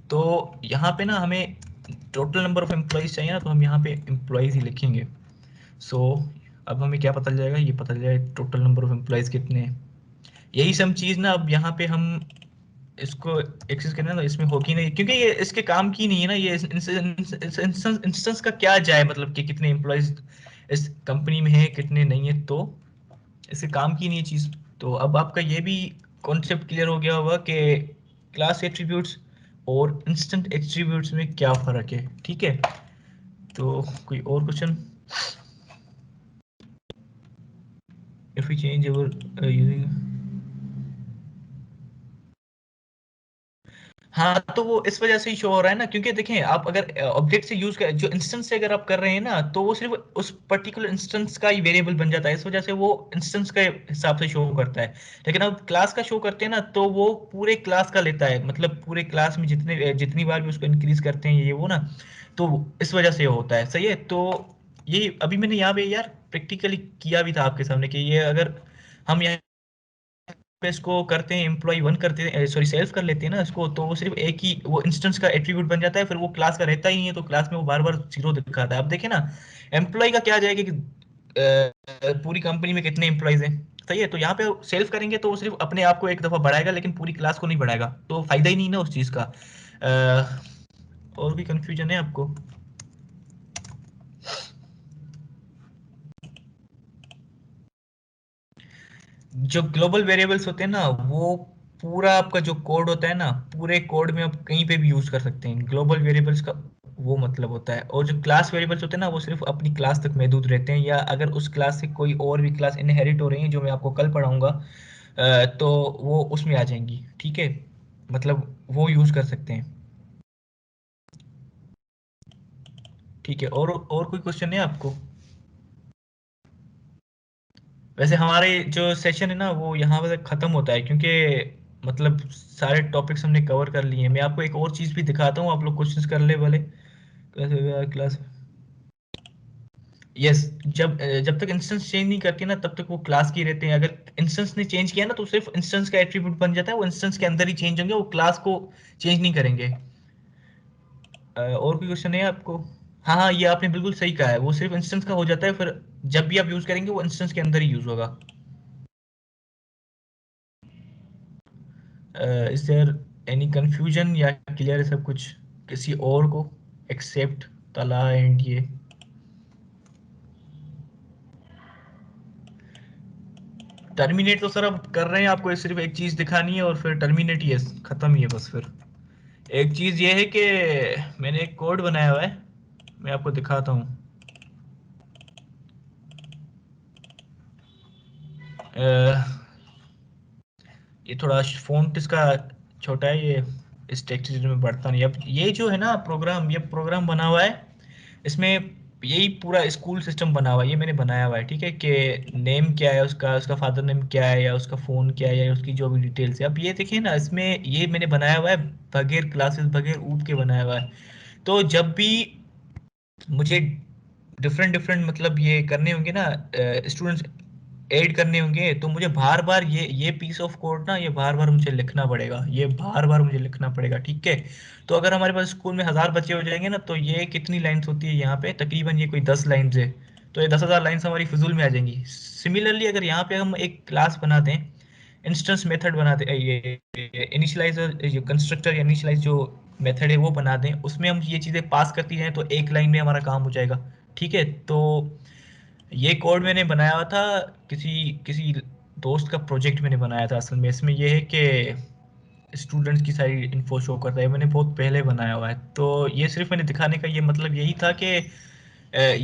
तो यहाँ पे ना हमें टोटल नंबर ऑफ एम्प्लॉयज चाहिए ना, तो हम यहाँ पे एम्प्लॉयज ही लिखेंगे। सो अब हमें क्या पता चल जाएगा, ये पता चल जाएगा टोटल नंबर ऑफ एम्प्लॉयज कितने हैं। यही सब चीज़ ना अब यहाँ पे हम इसको एक्सेस करना, तो इसमें होगी नहीं, क्योंकि ये इसके काम की नहीं है ना। ये इंस्टेंस का क्या जाए, मतलब कि कितने एम्प्लॉयज इस कंपनी में है, कितने नहीं है, तो इसके काम की नहीं है चीज़। तो अब आपका ये भी कॉन्सेप्ट क्लियर हो गया होगा कि क्लास एट्रीब्यूट्स और इंस्टेंट एट्रीब्यूट्स में क्या फ़र्क है, ठीक है। तो कोई और question? If we change our using, हाँ, तो वो इस वजह से ही शो हो रहा है ना, क्योंकि देखें, आप अगर ऑब्जेक्ट से यूज कर, जो इंस्टेंस से अगर आप कर रहे हैं ना, तो वो सिर्फ उस पर्टिकुलर इंस्टेंस का ही वेरिएबल बन जाता है। इस वजह से वो इंस्टेंस के हिसाब से शो करता है। लेकिन अब क्लास का शो करते हैं ना, तो वो पूरे क्लास का लेता है, मतलब पूरे क्लास में जितनी बार भी उसको इंक्रीज करते हैं ये वो ना, तो इस वजह से होता है। सही है। तो ये अभी मैंने यहाँ पे यार प्रैक्टिकली किया भी था आपके सामने कि ये अगर हम यहाँ पे इसको करते हैं, एम्प्लॉय 1 करते हैं, सॉरी सेल्फ कर लेते हैं ना इसको, तो वो सिर्फ एक ही वो इंस्टेंस का एट्रीब्यूट बन जाता है, फिर वो क्लास का रहता ही नहीं है, तो क्लास में वो बार बार 0 दिखाता है। अब देखें ना, एम्प्लॉय का क्या जाएगा कि पूरी कंपनी में कितने एम्प्लॉयज हैं। सही है। तो यहाँ पे सेल्फ करेंगे तो वो सिर्फ अपने आप को एक दफा बढ़ाएगा, लेकिन पूरी क्लास को नहीं बढ़ाएगा, तो फायदा ही नहीं ना उस चीज का। और भी कंफ्यूजन है आपको? जो ग्लोबल वेरिएबल्स होते हैं ना, वो पूरा आपका जो कोड होता है ना, पूरे कोड में आप कहीं पे भी यूज कर सकते हैं ग्लोबल वेरिएबल्स का, वो मतलब होता है। और जो क्लास वेरिएबल्स होते हैं ना, वो सिर्फ अपनी क्लास तक महदूद रहते हैं, या अगर उस क्लास से कोई और भी क्लास इनहेरिट हो रही है, जो मैं आपको कल पढ़ाऊंगा, तो वो उसमें आ जाएंगी, ठीक है। मतलब वो यूज कर सकते हैं, ठीक है। और कोई क्वेश्चन है आपको? वैसे हमारे जो सेशन है ना, वो यहाँ पर खत्म होता है, क्योंकि मतलब सारे टॉपिक्स हमने कवर कर लिए हैं। मैं आपको एक और चीज़ भी दिखाता हूँ, आप लोग क्वेश्चंस कर ले वाले क्लास। यस, जब तक इंस्टेंस चेंज नहीं करती ना, तब तक वो क्लास की रहते हैं। अगर इंस्टेंस ने चेंज किया ना, तो सिर्फ इंस्टेंस का एट्रीब्यूट बन जाता है, वो इंस्टेंस के अंदर ही चेंज होंगे, वो क्लास को चेंज नहीं करेंगे। और कोई क्वेश्चन है आपको? हाँ हाँ, ये आपने बिल्कुल सही कहा है, वो सिर्फ इंस्टेंस का हो जाता है, फिर जब भी आप यूज करेंगे वो इंस्टेंस के अंदर ही यूज होगा। इज देयर एनी कंफ्यूजन या क्लियर है सब कुछ किसी और को, एक्सेप्ट तला एंड ये? टर्मिनेट तो सर अब कर रहे हैं, आपको सिर्फ एक चीज दिखानी है और फिर टर्मिनेट ही है, खत्म ही है बस। फिर एक चीज ये है कि मैंने एक कोड बनाया हुआ है, मैं आपको दिखाता हूँ। ये थोड़ा फ़ॉन्ट इसका छोटा है, ये इस टेक्स्ट एडिटर में बढ़ता नहीं। अब ये जो है ना प्रोग्राम, ये प्रोग्राम बना हुआ है, इसमें यही पूरा स्कूल सिस्टम बना हुआ है, ये मैंने बनाया हुआ है, ठीक है, कि नेम क्या है उसका, उसका फादर नेम क्या है, या उसका फ़ोन क्या है, या उसकी जो भी डिटेल्स है। अब ये देखिए ना, इसमें ये मैंने बनाया हुआ है बगैर क्लासेस, बगैर ऊप के बनाया हुआ है। तो जब भी मुझे डिफरेंट डिफरेंट मतलब ये करने होंगे ना, स्टूडेंट्स ऐड करने होंगे, तो मुझे बार बार ये पीस ऑफ कोड ना, ये बार बार मुझे लिखना पड़ेगा, ये बार बार मुझे लिखना पड़ेगा, ठीक है। तो अगर हमारे पास स्कूल में 1000 बच्चे हो जाएंगे ना, तो ये कितनी लाइन्स होती है यहाँ पे, तकरीबन ये कोई 10 लाइन्स है। तो ये 10,000 लाइन्स हमारी फिजूल में आ जाएंगी। सिमिलरली अगर यहाँ पे हम एक क्लास बना दें, इंस्टेंस मेथड बना दें, ये इनिशियलाइजर, ये कंस्ट्रक्टर या इनिशियलाइज जो मेथड है वो बना दें, उसमें हम ये चीज़ें पास करती जाएं, तो एक लाइन में हमारा काम हो जाएगा, ठीक है। तो ये कोड मैंने बनाया हुआ था, किसी किसी दोस्त का प्रोजेक्ट मैंने बनाया था। असल में इसमें ये है कि स्टूडेंट्स की सारी इन्फो शो करता है, मैंने बहुत पहले बनाया हुआ है। तो ये सिर्फ मैंने दिखाने का ये मतलब यही था कि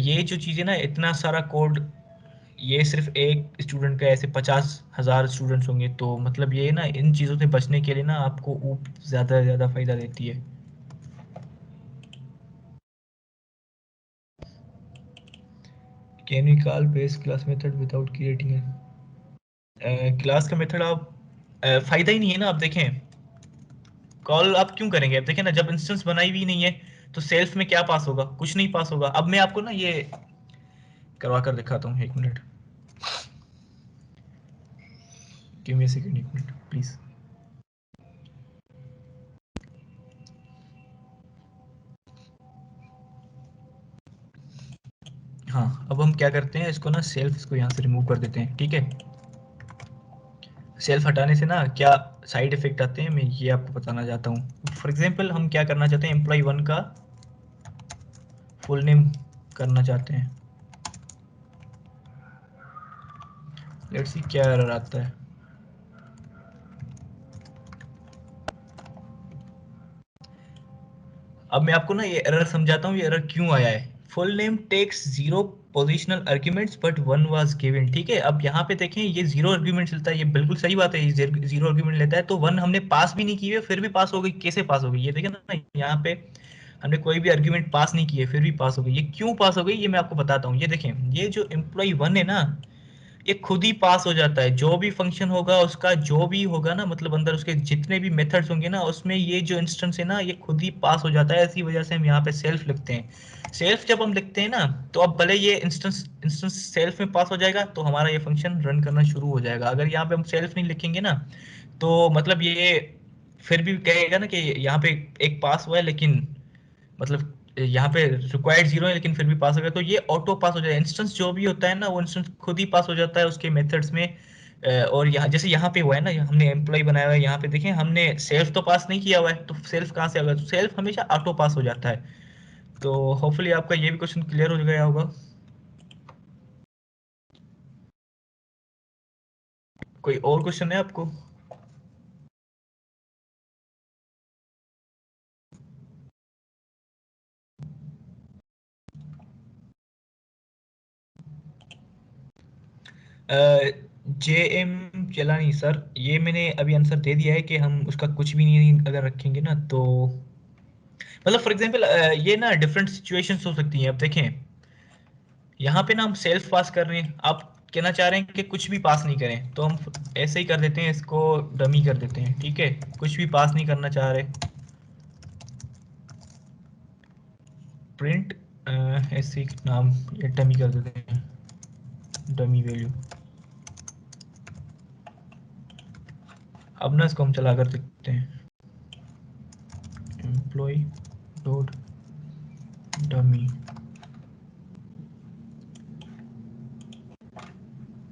ये जो चीज़ें ना, इतना सारा कोड, ये सिर्फ एक स्टूडेंट का, ऐसे 50,000 स्टूडेंट्स होंगे, तो मतलब ये ना, इन चीज़ों से बचने के लिए ना आपको ऊप ज़्यादा से ज़्यादा फ़ायदा देती है। Can we call base class method without creating class का मेथड? आप फ़ायदा ही नहीं है ना। आप देखें, कॉल आप क्यों करेंगे? अब देखें ना, जब इंस्टेंस बनाई हुई नहीं है, तो सेल्फ में क्या पास होगा? कुछ नहीं पास होगा। अब मैं आपको ना ये करवा कर दिखाता हूँ, एक minute, give me a second, एक मिनट प्लीज। हाँ, अब हम क्या करते हैं, इसको ना सेल्फ, इसको यहाँ से रिमूव कर देते हैं, ठीक है। सेल्फ हटाने से ना क्या साइड इफेक्ट आते हैं, मैं ये आपको बताना चाहता हूँ। फॉर एग्जांपल हम क्या करना चाहते हैं, एम्प्लॉय 1 का फुल नेम करना चाहते हैं। लेट्स सी क्या एरर आता है। अब मैं आपको ना ये एरर समझाता हूँ, ये एरर क्यों आया है। Full name takes 0 positional arguments but 1 was given, ठीक है। अब यहाँ पे देखें, ये 0 आर्ग्यूमेंट लेता है, ये बिल्कुल सही बात है, ये 0 आर्ग्यूमेंट लेता है। तो 1 हमने पास भी नहीं की है, फिर भी पास हो गई। कैसे पास हो गई? ये देखें ना, यहाँ पे हमने कोई भी आर्ग्यूमेंट पास नहीं किए, फिर भी पास हो गई। ये क्यों पास हो गई, ये मैं आपको बताता हूँ। ये देखें, ये जो एम्प्लॉय 1 है ना, ये खुद ही पास हो जाता है। जो भी फंक्शन होगा उसका, जो भी होगा ना, मतलब अंदर उसके जितने भी मेथड्स होंगे ना, उसमें ये जो इंस्टेंस है ना, ये खुद ही पास हो जाता है। इसी वजह से हम यहाँ पे सेल्फ लिखते हैं। सेल्फ जब हम लिखते हैं ना, तो अब भले ये इंस्टेंस इंस्टेंस सेल्फ में पास हो जाएगा, तो हमारा ये फंक्शन रन करना शुरू हो जाएगा। अगर यहाँ पे हम सेल्फ नहीं लिखेंगे ना, तो मतलब ये फिर भी कहेगा ना कि यहाँ पे एक पास हुआ है, लेकिन मतलब यहाँ पे रिक्वायर्ड 0 है, लेकिन फिर भी पास हो गया। तो ये ऑटो पास हो जाए, इंस्टेंस जो भी होता है ना, वो इंस्टेंस खुद ही पास हो जाता है उसके मेथड्स में। और यहाँ जैसे यहाँ पे हुआ है ना, हमने एम्प्लॉय बनाया हुआ है, यहाँ पे देखें हमने सेल्फ तो पास नहीं किया हुआ है, तो सेल्फ कहाँ से होगा? तो सेल्फ हमेशा ऑटो पास हो जाता है। तो होपफुली आपका ये भी क्वेश्चन क्लियर हो गया होगा। कोई और क्वेश्चन है आपको? जे एम चलानी सर, ये मैंने अभी आंसर दे दिया है कि हम उसका कुछ भी नहीं अगर रखेंगे ना, तो मतलब फॉर एग्जांपल ये ना डिफरेंट सिचुएशंस हो सकती हैं। अब देखें, यहाँ पे ना हम सेल्फ पास कर रहे हैं, आप कहना चाह रहे हैं कि कुछ भी पास नहीं करें, तो हम ऐसे ही कर देते हैं, इसको डमी कर देते हैं, ठीक है। कुछ भी पास नहीं करना चाह रहे, प्रिंट ऐसे ही नाम ये डमी कर देते हैं, डमी वैल्यू। अब ना इसको हम चला कर देखते हैं, एम्प्लॉय डॉट डमी।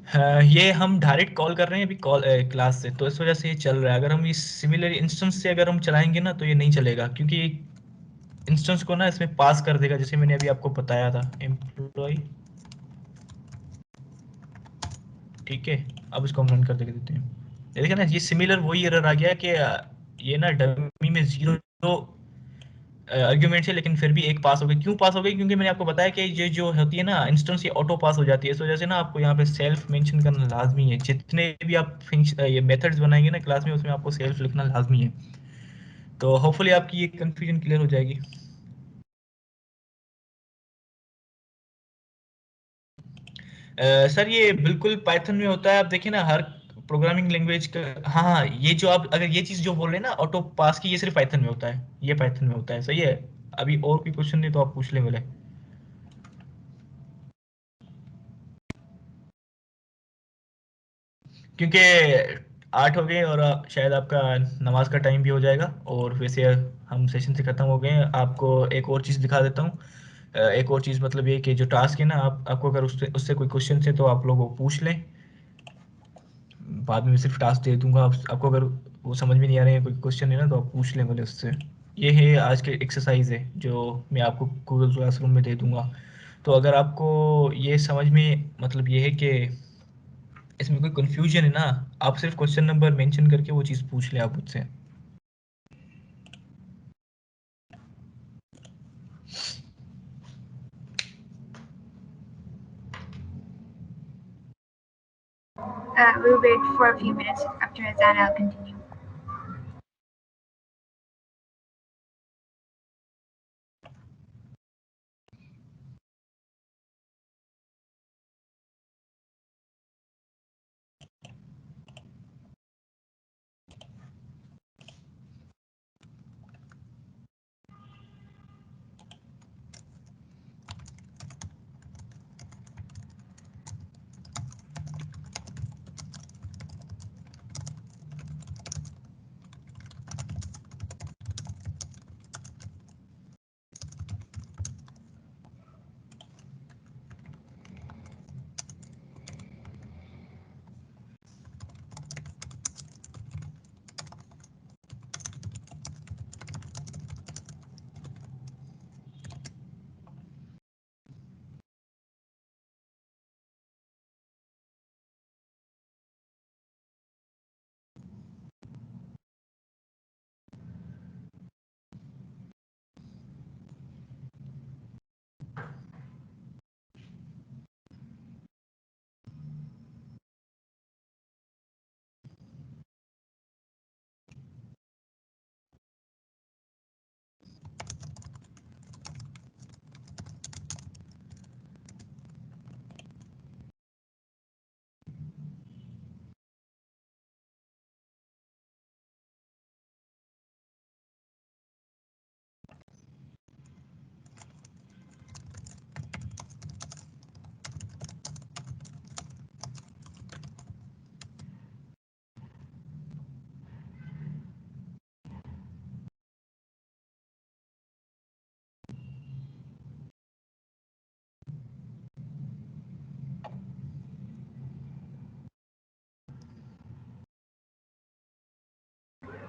हाँ, ये हम डायरेक्ट कॉल कर रहे हैं अभी कॉल क्लास से, तो इस वजह से ये चल रहा है। अगर हम इस सिमिलर इंस्टेंस से अगर हम चलाएंगे ना, तो ये नहीं चलेगा, क्योंकि इंस्टेंस को ना इसमें पास कर देगा, जैसे मैंने अभी आपको बताया था, एम्प्लॉय, ठीक है। अब इसको हम रन कर देते हैं। ये देखिए ना, ये सिमिलर वही एरर आ गया कि ये ना डमी में 0 आर्ग्यूमेंट है, लेकिन फिर भी 1 पास हो गई। क्यों पास हो गई? क्योंकि मैंने आपको बताया कि ये जो होती है ना इंस्टेंस, ये ऑटो पास हो जाती है। इस वजह से ना आपको यहाँ पे सेल्फ मेंशन करना लाजमी है। जितने भी आप ये मेथड्स बनाएंगे ना क्लास में, उसमें आपको सेल्फ लिखना लाजमी है। तो होपफुली आपकी ये कंफ्यूजन क्लियर हो जाएगी। सर ये बिल्कुल पाइथन में होता है। आप देखिए ना, हर प्रोग्रामिंग लैंग्वेज का, हाँ हाँ, ये जो आप अगर ये चीज़ जो बोल रहे हैं ना ऑटो पास की, ये सिर्फ पाइथन में होता है। ये पाइथन में होता है, सही है। अभी और कोई क्वेश्चन नहीं तो आप पूछ लें बोले। क्योंकि 8 हो गए और शायद आपका नमाज का टाइम भी हो जाएगा, और वैसे हम सेशन से ख़त्म हो गए हैं। आपको एक और चीज़ दिखा देता हूँ। एक और चीज़ मतलब ये कि जो टास्क है ना, आपको अगर उससे उससे कोई क्वेश्चन है तो आप लोग वो पूछ लें। बाद में मैं सिर्फ टास्क दे दूंगा। आपको अगर वो समझ में नहीं आ रहे हैं, कोई क्वेश्चन है ना, तो आप पूछ लें बोले उससे। ये है आज के एक्सरसाइज है जो मैं आपको गूगल क्लासरूम में दे दूंगा। तो अगर आपको ये समझ में मतलब ये है कि इसमें कोई कंफ्यूजन है ना, आप सिर्फ क्वेश्चन नंबर मेंशन करके वो चीज़ पूछ लें आप मुझसे। We'll wait for a few minutes. After that, I'll continue.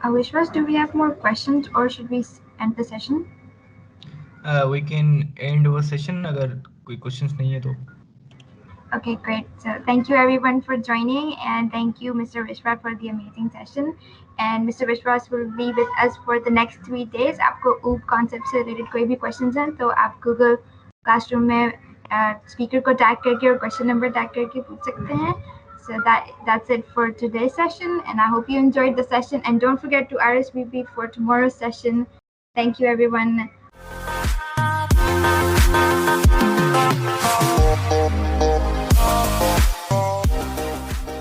Vishwas, do we have more questions or should we end the session? We can end our session अगर कोई क्वेश्चंस नहीं है तो। Okay, great. So thank you everyone for joining, and thank you, Mr. Vishwas, for the amazing session. And Mr. Vishwas will be with us for the next 3 days. आपको OOP concept से related कोई भी questions हैं तो आप Google Classroom में speaker को tag करके और question number tag करके पूछ सकते हैं. So that's it for today's session, and I hope you enjoyed the session. And don't forget to RSVP for tomorrow's session. Thank you, everyone.